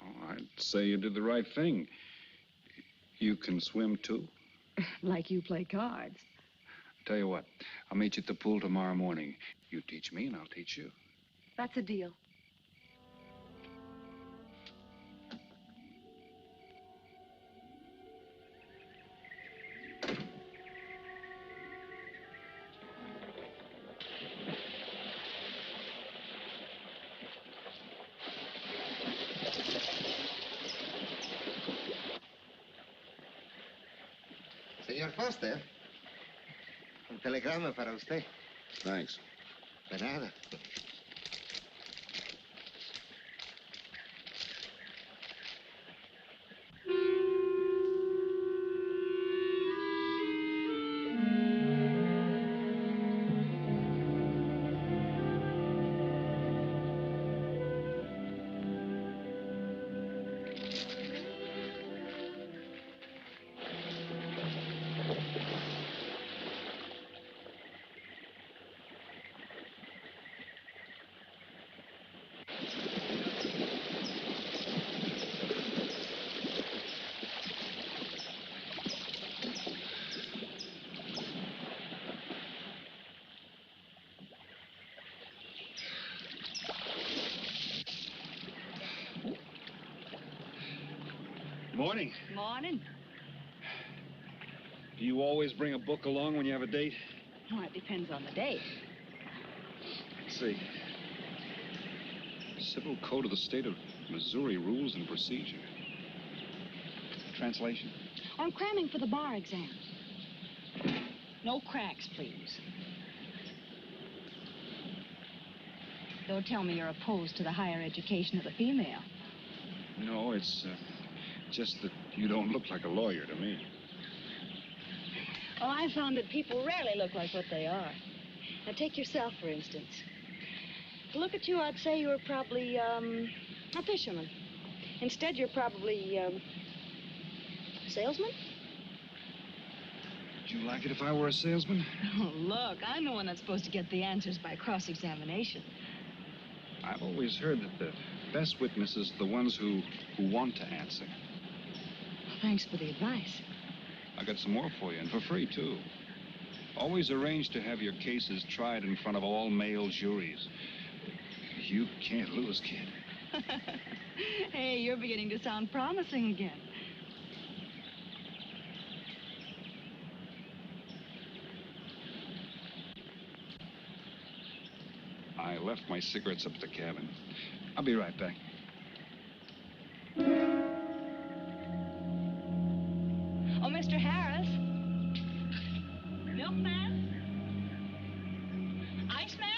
Oh, I'd say you did the right thing. You can swim, too? Like you play cards. Tell you what, I'll meet you at the pool tomorrow morning. You teach me and I'll teach you. That's a deal. Señor Foster, un telegrama para usted. Thanks. De nada. Morning. Morning. Do you always bring a book along when you have a date? Well, it depends on the date. Let's see. Civil Code of the State of Missouri Rules and Procedure. Translation? I'm cramming for the bar exam. No cracks, please. Don't tell me you're opposed to the higher education of the female. No, it's just that you don't look like a lawyer to me. Well, I found that people rarely look like what they are. Now, take yourself, for instance. To look at you, I'd say you were probably, a fisherman. Instead, you're probably, a salesman? Would you like it if I were a salesman? Oh, look, I'm the one that's supposed to get the answers by cross-examination. I've always heard that the best witnesses are the ones who want to answer. Thanks for the advice. I got some more for you, and for free, too. Always arrange to have your cases tried in front of all male juries. You can't lose, kid. Hey, you're beginning to sound promising again. I left my cigarettes up at the cabin. I'll be right back. Oh, Mr. Harris. Milkman? Iceman?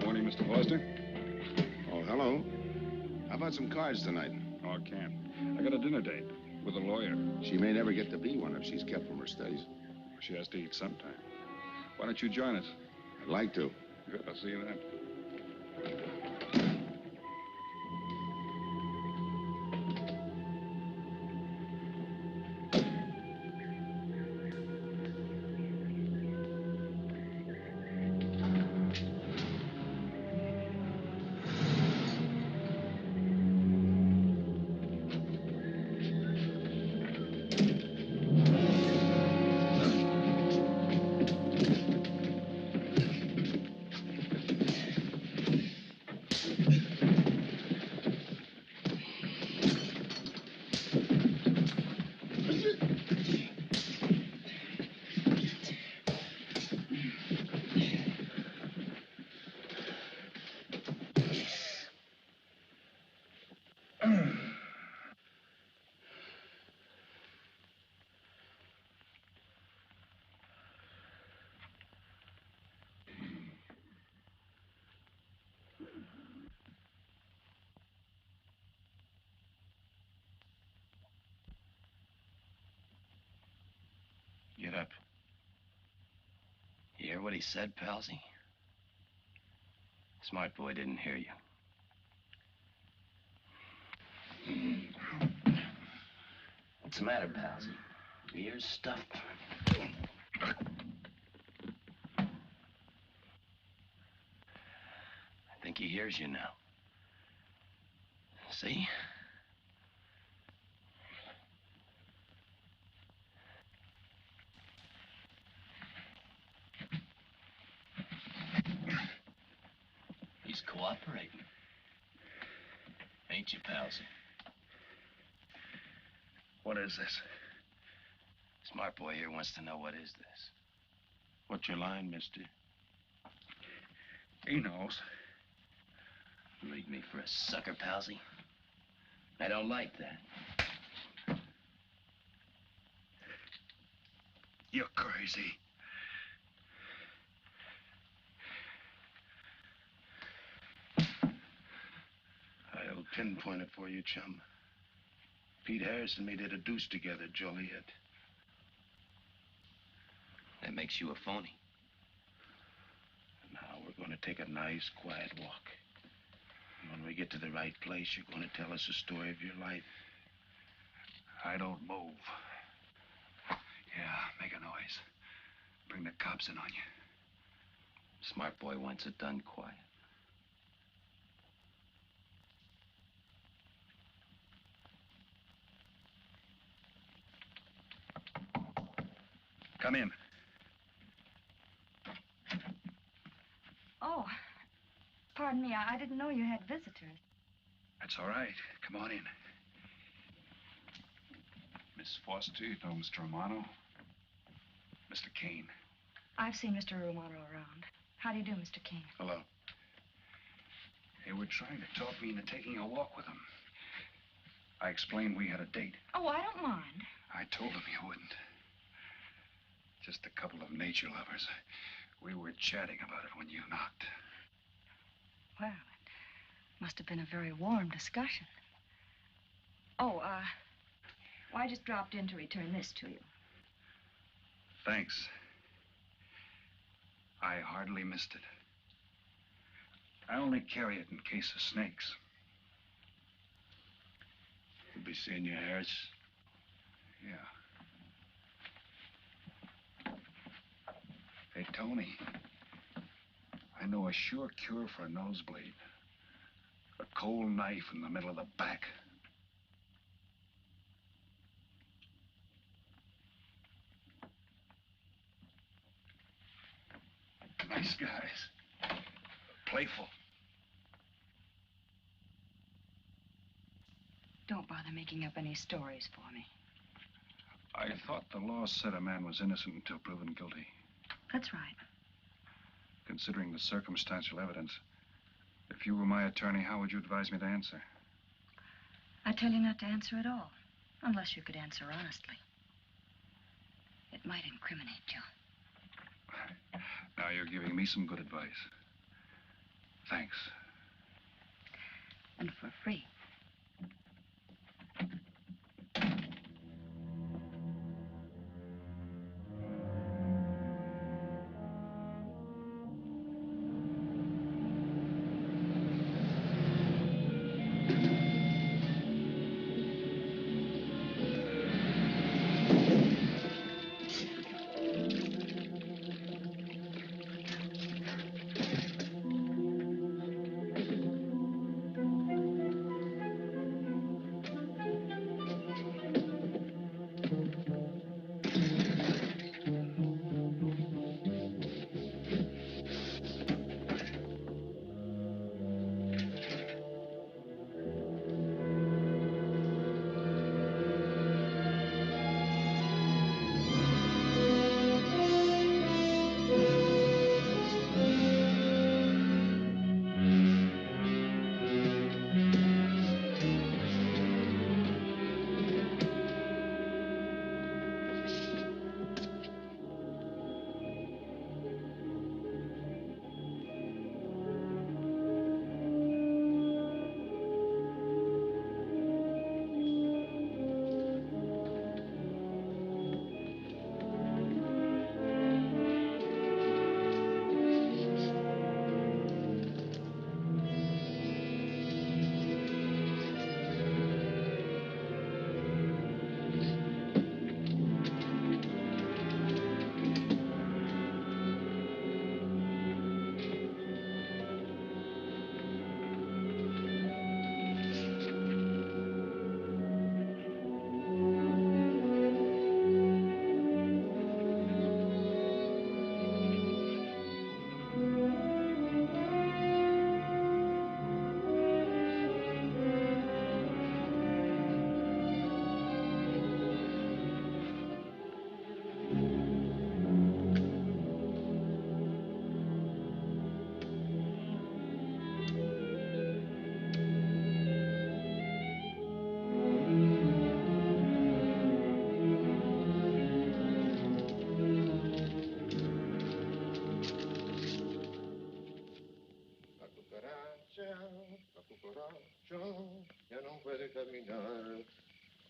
Morning, Mr. Foster. Oh, hello. How about some cards tonight? Oh, I can't. I got a dinner date with a lawyer. She may never get to be one if she's kept from her studies. She has to eat sometime. Why don't you join us? I'd like to. Good, I'll see you then. Get up. You hear what he said, Palsy? Smart boy didn't hear you. What's the matter, Palsy? Your ears stuffed? I think he hears you now. See? He's cooperating. Ain't you, Palsy? What is this? Smart boy here wants to know what is this. What's your line, mister? He knows. Leave me for a sucker, Palsy. I don't like that. You're crazy. I'll pinpoint it for you, chum. Pete Harris and me did a deuce together, Joliet. That makes you a phony. Now we're going to take a nice, quiet walk. When we get to the right place, you're going to tell us the story of your life. I don't move. Yeah, make a noise. Bring the cops in on you. Smart boy wants it done quiet. Come in. Oh, pardon me. I didn't know you had visitors. That's all right. Come on in. Miss Foster, you know Mr. Romano? Mr. Kane. I've seen Mr. Romano around. How do you do, Mr. Kane? Hello. They were trying to talk me into taking a walk with them. I explained we had a date. Oh, I don't mind. I told them you wouldn't. Just a couple of nature lovers. We were chatting about it when you knocked. Well, it must have been a very warm discussion. Oh, well, I just dropped in to return this to you. Thanks. I hardly missed it. I only carry it in case of snakes. You'll be seeing your Harris? Yeah. Hey, Tony. I know a sure cure for a nosebleed. A cold knife in the middle of the back. Nice guys. Playful. Don't bother making up any stories for me. I thought the law said a man was innocent until proven guilty. That's right. Considering the circumstantial evidence, if you were my attorney, how would you advise me to answer? I tell you not to answer at all, unless you could answer honestly. It might incriminate you. Now you're giving me some good advice. Thanks. And for free.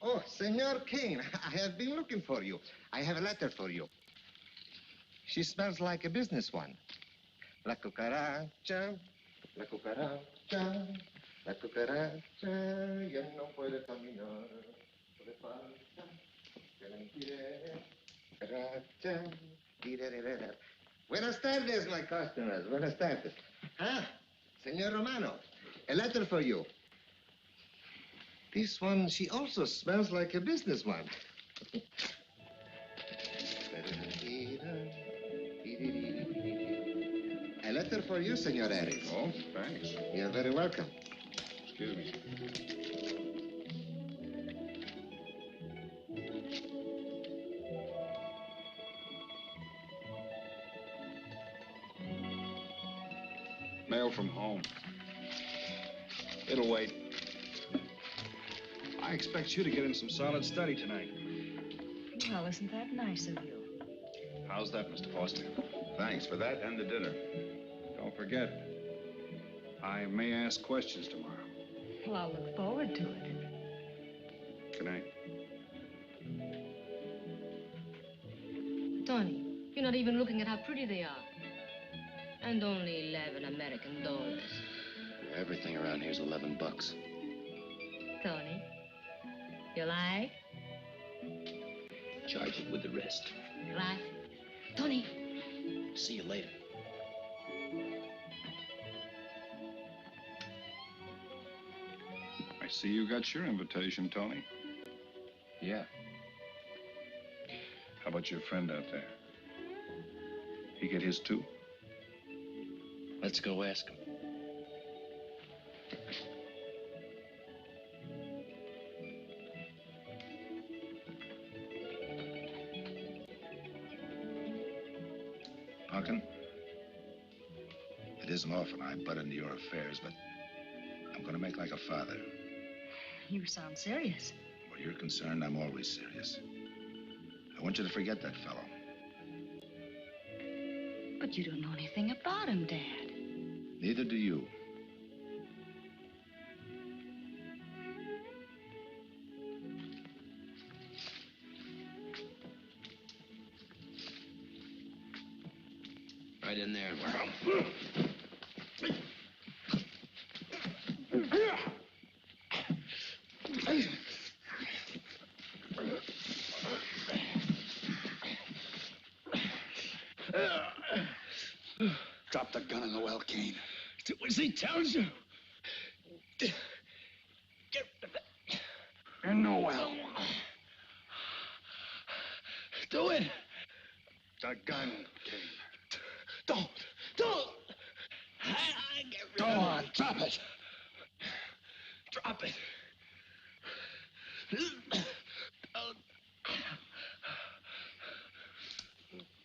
Oh, Senor Kane, I have been looking for you. I have a letter for you. She smells like a business one. La cucaracha, La cucaracha ya no puede caminar. Le falta que la impide. Cucaracha. Tirerera. Buenas tardes, my customers. Buenas tardes. Ah, Senor Romano, a letter for you. This one, she also smells like a businessman. A letter for you, Senor Harris. Oh, thanks. You're very welcome. Excuse me. Mail from home. It'll wait. I expect you to get in some solid study tonight. Well, isn't that nice of you? How's that, Mr. Foster? Thanks for that and the dinner. Don't forget, I may ask questions tomorrow. Well, I'll look forward to it. Good night. Tony, you're not even looking at how pretty they are. And only 11 American dollars. Everything around here's $11. Tony, you like? Charge it with the rest. Gracias. Tony. See you later. I see you got your invitation, Tony. Yeah. How about your friend out there? He get his too? Let's go ask him. Pumpkin, it isn't often I butt into your affairs, but I'm going to make like a father. You sound serious. Where you're concerned, I'm always serious. I want you to forget that fellow. But you don't know anything about him, Dad. Neither do you. Right in there. Drop the gun in the well, Kane. Do as he tells you. Get in the well. Do it. The gun, Kane. Don't. Go on, drop it. Drop it.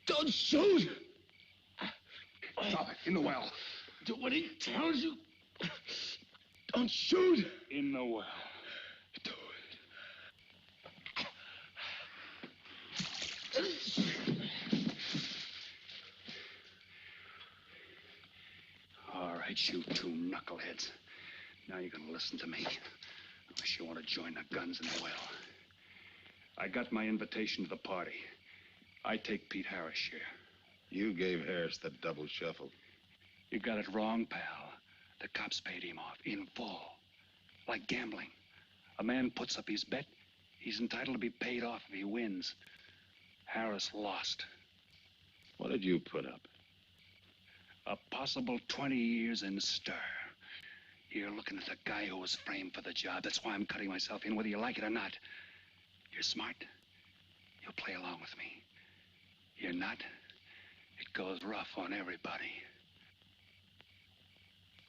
Don't shoot. Drop it in the well. Do what he tells you. Don't shoot. In the well. Do All right, you two knuckleheads. Now you're gonna listen to me. Unless you want to join the guns in the well. I got my invitation to the party. I take Pete Harris' share. You gave Harris the double shuffle. You got it wrong, pal. The cops paid him off in full. Like gambling. A man puts up his bet, he's entitled to be paid off if he wins. Harris lost. What did you put up? A possible 20 years in stir. You're looking at the guy who was framed for the job. That's why I'm cutting myself in, whether you like it or not. You're smart. You'll play along with me. You're not. It goes rough on everybody.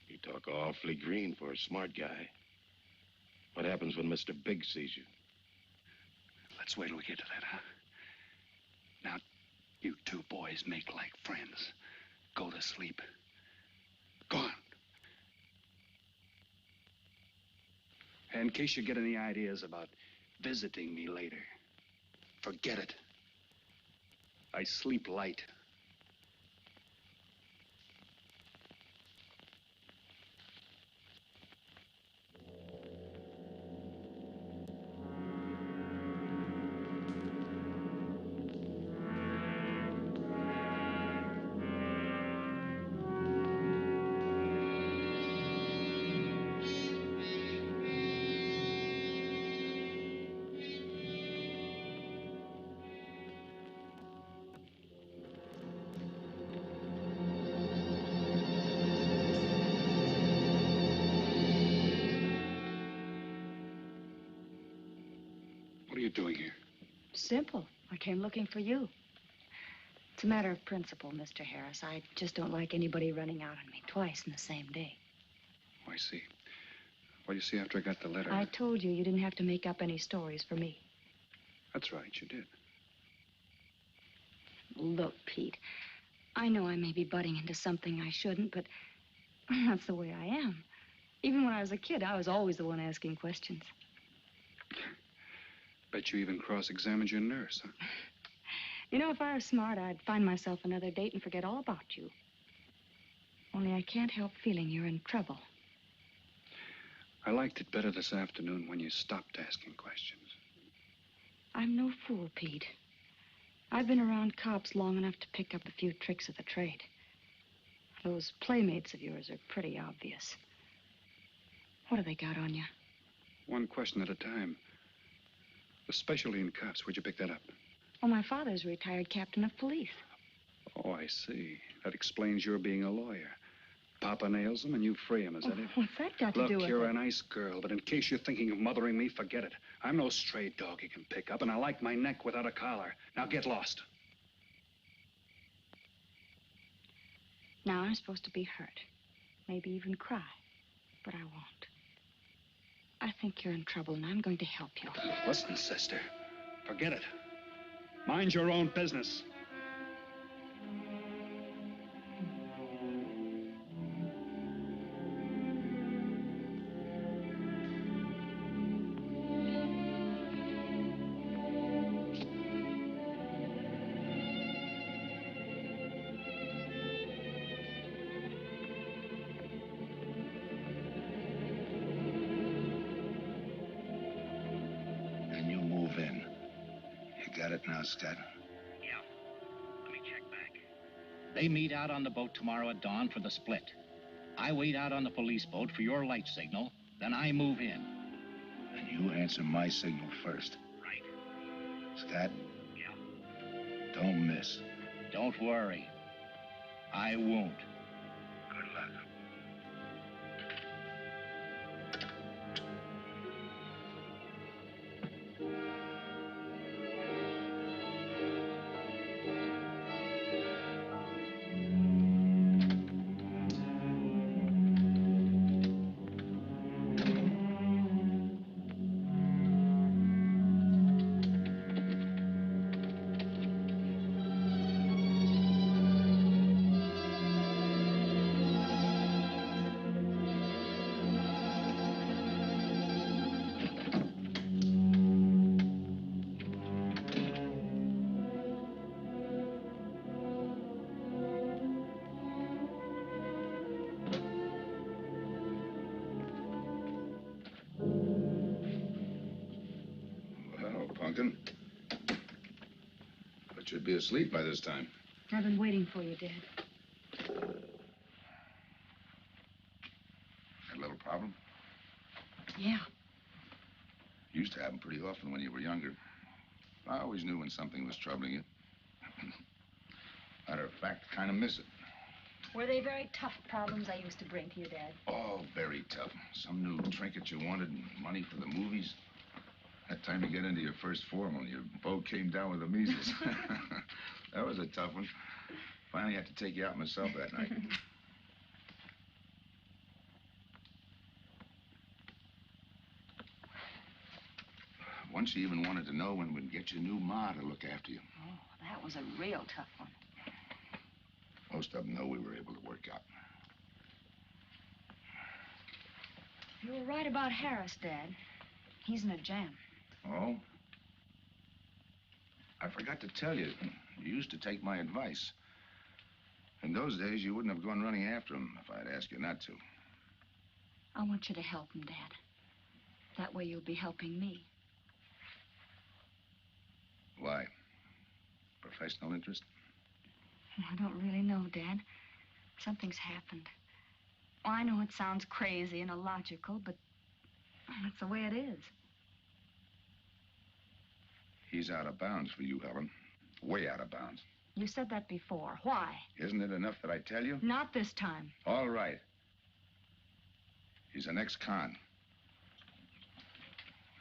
You talk awfully green for a smart guy. What happens when Mr. Big sees you? Let's wait till we get to that, huh? Now, you two boys make like friends. Go to sleep. Go on. And in case you get any ideas about visiting me later, forget it. I sleep light. doing here? Simple. I came looking for you. It's a matter of principle, Mr. Harris. I just don't like anybody running out on me twice in the same day. Oh, I see. Well, you see, after I got the letter... I told you didn't have to make up any stories for me. That's right, you did. Look, Pete, I know I may be butting into something I shouldn't, but that's the way I am. Even when I was a kid, I was always the one asking questions. Bet you even cross-examined your nurse, huh? You know, if I were smart, I'd find myself another date and forget all about you. Only I can't help feeling you're in trouble. I liked it better this afternoon when you stopped asking questions. I'm no fool, Pete. I've been around cops long enough to pick up a few tricks of the trade. Those playmates of yours are pretty obvious. What have they got on you? One question at a time. Especially in cops. Where'd you pick that up? Well, my father's a retired captain of police. Oh, I see. That explains your being a lawyer. Papa nails him and you free him, is that it? What's that got to do with Look, it? you're a nice girl, but in case you're thinking of mothering me, forget it. I'm no stray dog you can pick up, and I like my neck without a collar. Now get lost. Now I'm supposed to be hurt. Maybe even cry. But I won't. I think you're in trouble, and I'm going to help you. Listen, sister. Forget it. Mind your own business. Now, Scott. Yeah. Let me check back. They meet out on the boat tomorrow at dawn for the split. I wait out on the police boat for your light signal, then I move in. And you answer my signal first. Right. Scott? Yeah. Don't miss. Don't worry. I won't. Good luck. Pumpkin. But you'd be asleep by this time. I've been waiting for you, Dad. Had a little problem? Yeah. Used to happen pretty often when you were younger. I always knew when something was troubling you. Matter of fact, kind of miss it. Were they very tough problems I used to bring to you, Dad? Oh, very tough. Some new trinket you wanted, money for the movies. That time you get into your first form when your boat came down with the measles. That was a tough one. Finally had to take you out myself that night. Once you even wanted to know when we'd get your new ma to look after you. Oh, that was a real tough one. Most of them know we were able to work out. You were right about Harris, Dad. He's in a jam. Oh? I forgot to tell you. You used to take my advice. In those days, you wouldn't have gone running after him if I'd asked you not to. I want you to help him, Dad. That way you'll be helping me. Why? Professional interest? I don't really know, Dad. Something's happened. Well, I know it sounds crazy and illogical, but that's the way it is. He's out of bounds for you, Helen. Way out of bounds. You said that before. Why? Isn't it enough that I tell you? Not this time. All right. He's an ex-con.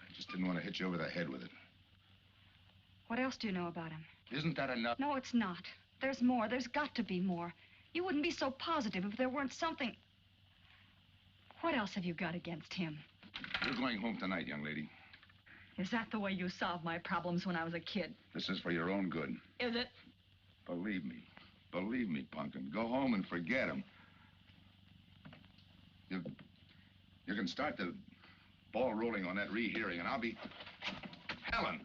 I just didn't want to hit you over the head with it. What else do you know about him? Isn't that enough? No, it's not. There's more. There's got to be more. You wouldn't be so positive if there weren't something. What else have you got against him? You're going home tonight, young lady. Is that the way you solved my problems when I was a kid? This is for your own good. Is it? Believe me. Believe me, Punkin. Go home and forget him. You can start the ball rolling on that rehearing, and I'll be... Helen!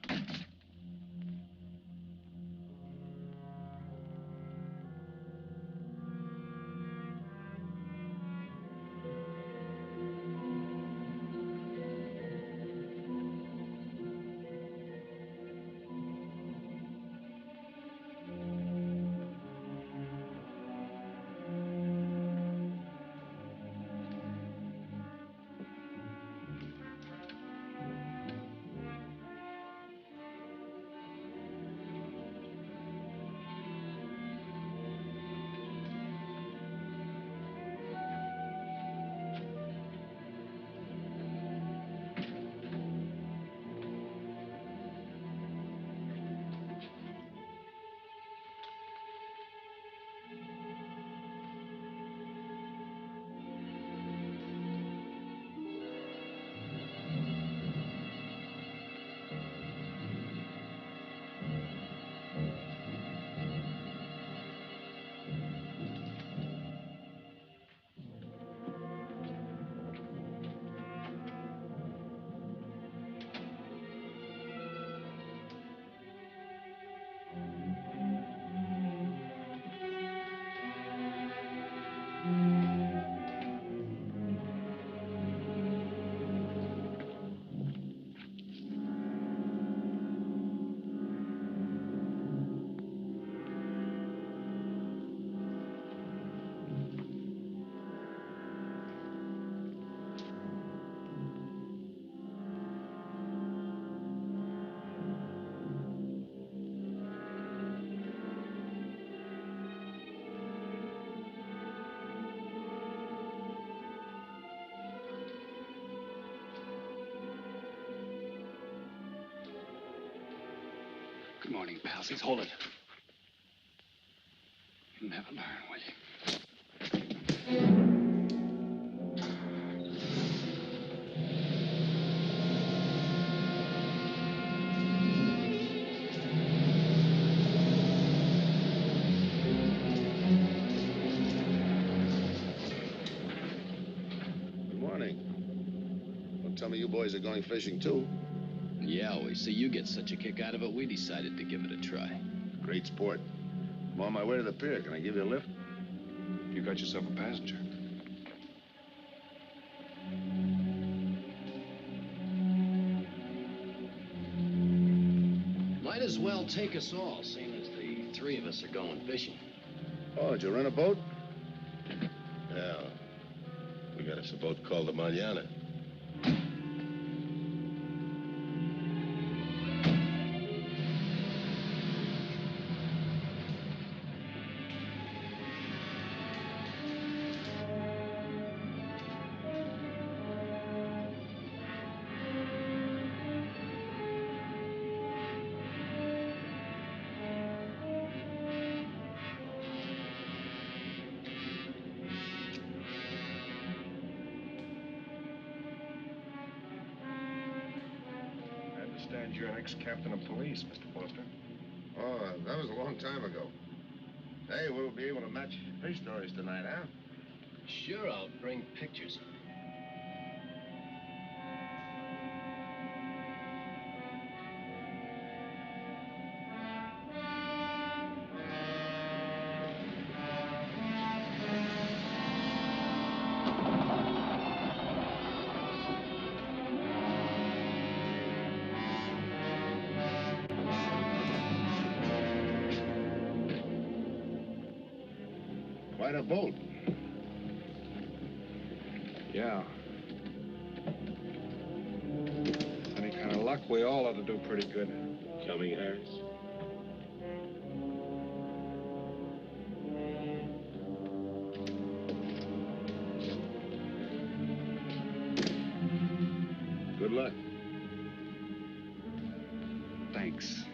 Good morning, palsies. Hold it. You'll never learn, will you? Good morning. Don't tell me you boys are going fishing, too. Yeah, we see you get such a kick out of it, we decided to give it a try. Great sport. I'm on my way to the pier. Can I give you a lift? You got yourself a passenger. Might as well take us all, seeing as the three of us are going fishing. Oh, did you rent a boat? Yeah. We got us a boat called the Mariana. You're an ex-captain of police, Mr. Foster. Oh, that was a long time ago. Hey, we'll be able to match fish stories tonight, huh? Sure, I'll bring pictures. Quite a boat. Yeah. Any kind of luck, we all ought to do pretty good. Coming, Harris? Good luck. Thanks.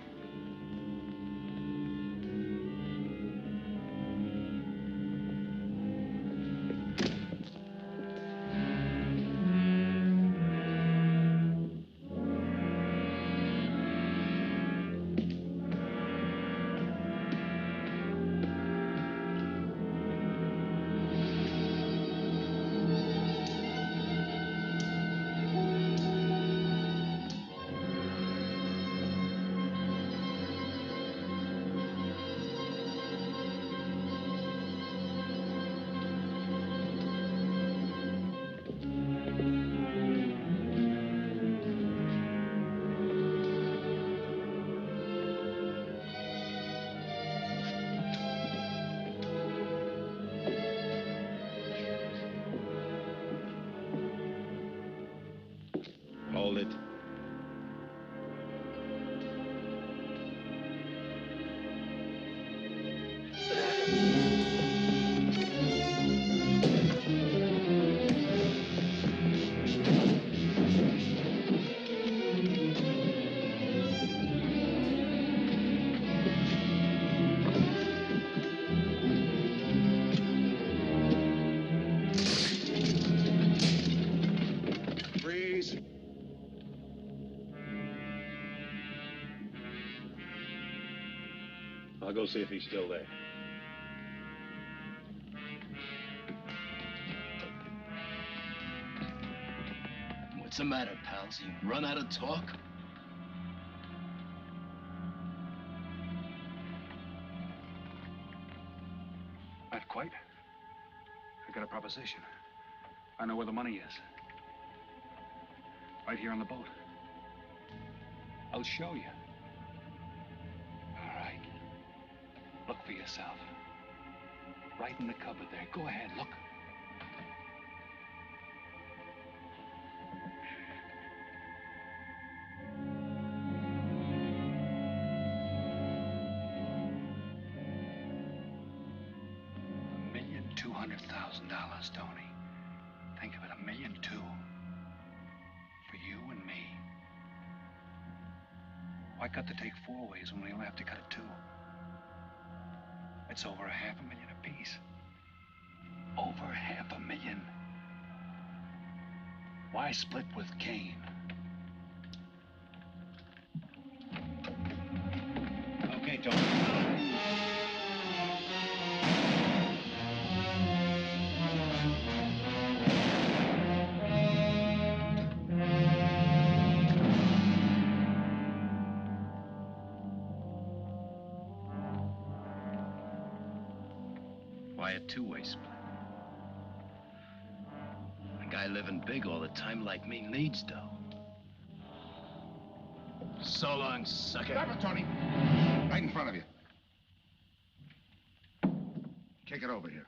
Freeze. I'll go see if he's still there. What's the matter, pals? You run out of talk? Not quite. I got a proposition. I know where the money is. Right here on the boat. I'll show you. All right. Look for yourself. Right in the cupboard there. Go ahead, look. $1,200,000, Tony. Think of it, $1.2 million. For you and me. Why cut the take 4 ways when we only have to cut it 2? It's over $500,000 apiece. Over $500,000. Why split with Kane? Okay, Tony. Why a two-way split? A guy living big all the time like me needs dough. So long, sucker. Stop it, Tony. Right in front of you. Kick it over here.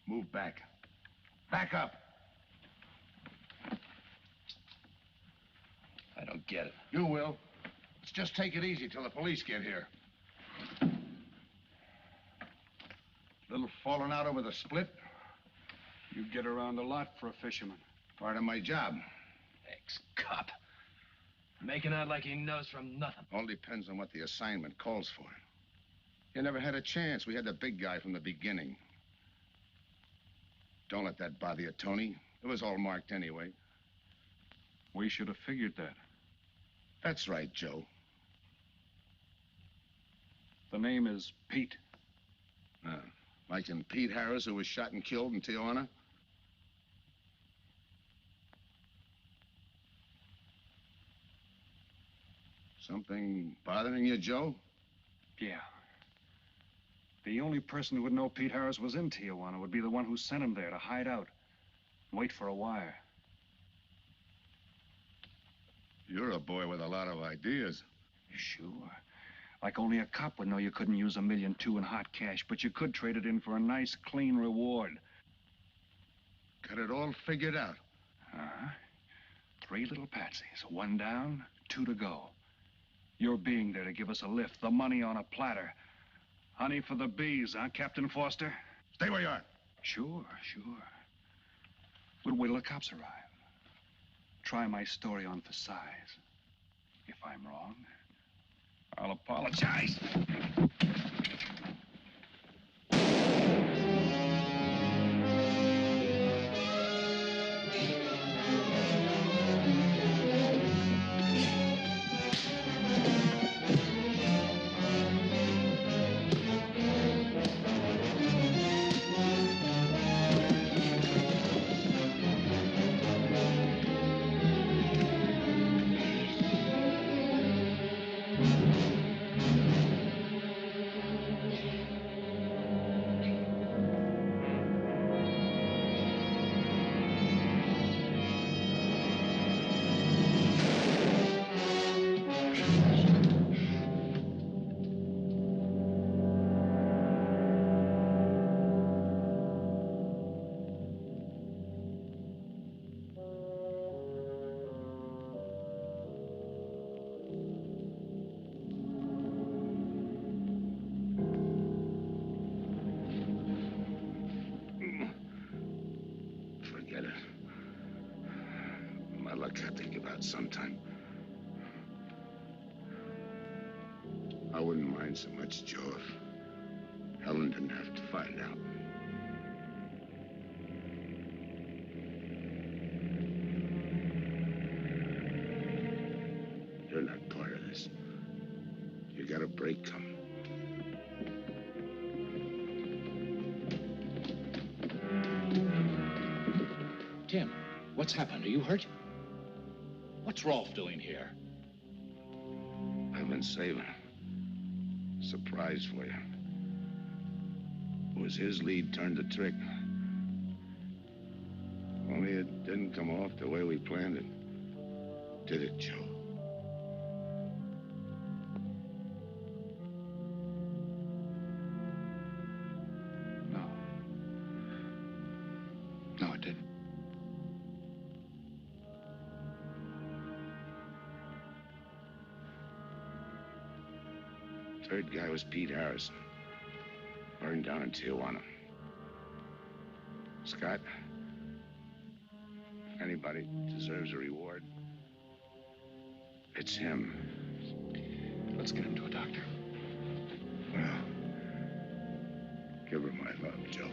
Move back. Back up. I don't get it. You will. Let's just take it easy till the police get here. Little falling out over the split. You get around a lot for a fisherman. Part of my job. Ex-cop. Making out like he knows from nothing. All depends on what the assignment calls for. You never had a chance. We had the big guy from the beginning. Don't let that bother you, Tony. It was all marked anyway. We should have figured that. That's right, Joe. The name is Pete. Like in Pete Harris, who was shot and killed in Tijuana? Something bothering you, Joe? Yeah. The only person who would know Pete Harris was in Tijuana would be the one who sent him there to hide out. Wait for a wire. You're a boy with a lot of ideas. Sure. Like only a cop would know you couldn't use $1.2 million in hot cash, but you could trade it in for a nice, clean reward. Got it all figured out. 3 little patsies. 1 down, 2 to go. Your being there to give us a lift, the money on a platter. Honey for the bees, huh, Captain Foster? Stay where you are. Sure. We'll wait till the cops arrive. Try my story on for size. If I'm wrong, I'll apologize. out sometime. I wouldn't mind so much, Joe, if Helen didn't have to find out. You're not part of this. You got a break coming. Tim, what's happened? Are you hurt? What's Rolf doing here? I've been saving a surprise for you. It was his lead turned the trick. Only it didn't come off the way we planned it. Did it, Joe? No, it didn't. Third guy was Pete Harrison. Burned down in Tijuana. Scott, if anybody deserves a reward, it's him. Let's get him to a doctor. Well, give her my love, Joe.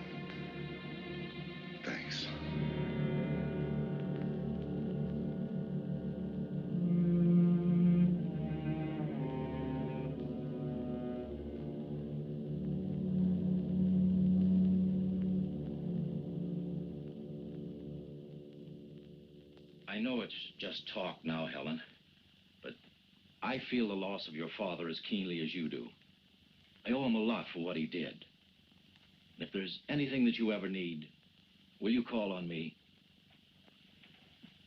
Thanks. I know it's just talk now, Helen, but I feel the loss of your father as keenly as you do. I owe him a lot for what he did. If there's anything that you ever need, will you call on me?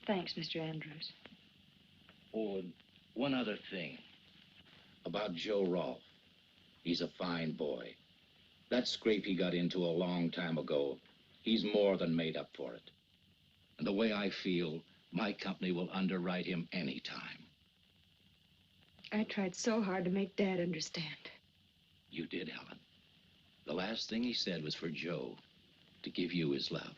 Thanks, Mr. Andrews. Oh, and one other thing. About Joe Rolfe. He's a fine boy. That scrape he got into a long time ago, he's more than made up for it. And the way I feel, my company will underwrite him anytime. I tried so hard to make Dad understand. You did, Helen. The last thing he said was for Joe to give you his love.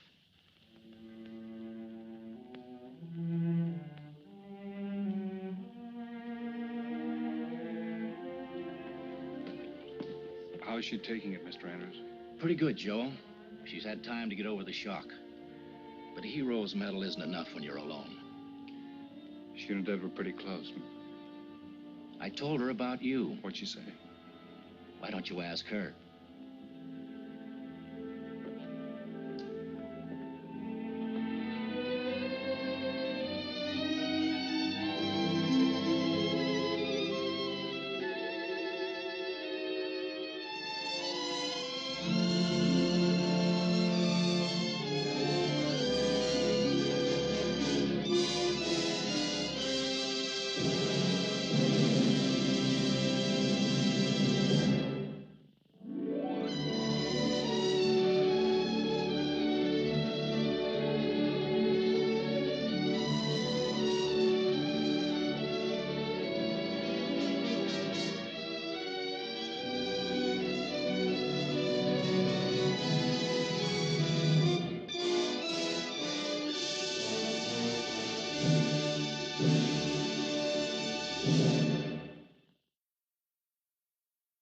How is she taking it, Mr. Andrews? Pretty good, Joe. She's had time to get over the shock. But a hero's medal isn't enough when you're alone. She and Dad were pretty close. I told her about you. What'd she say? Why don't you ask her?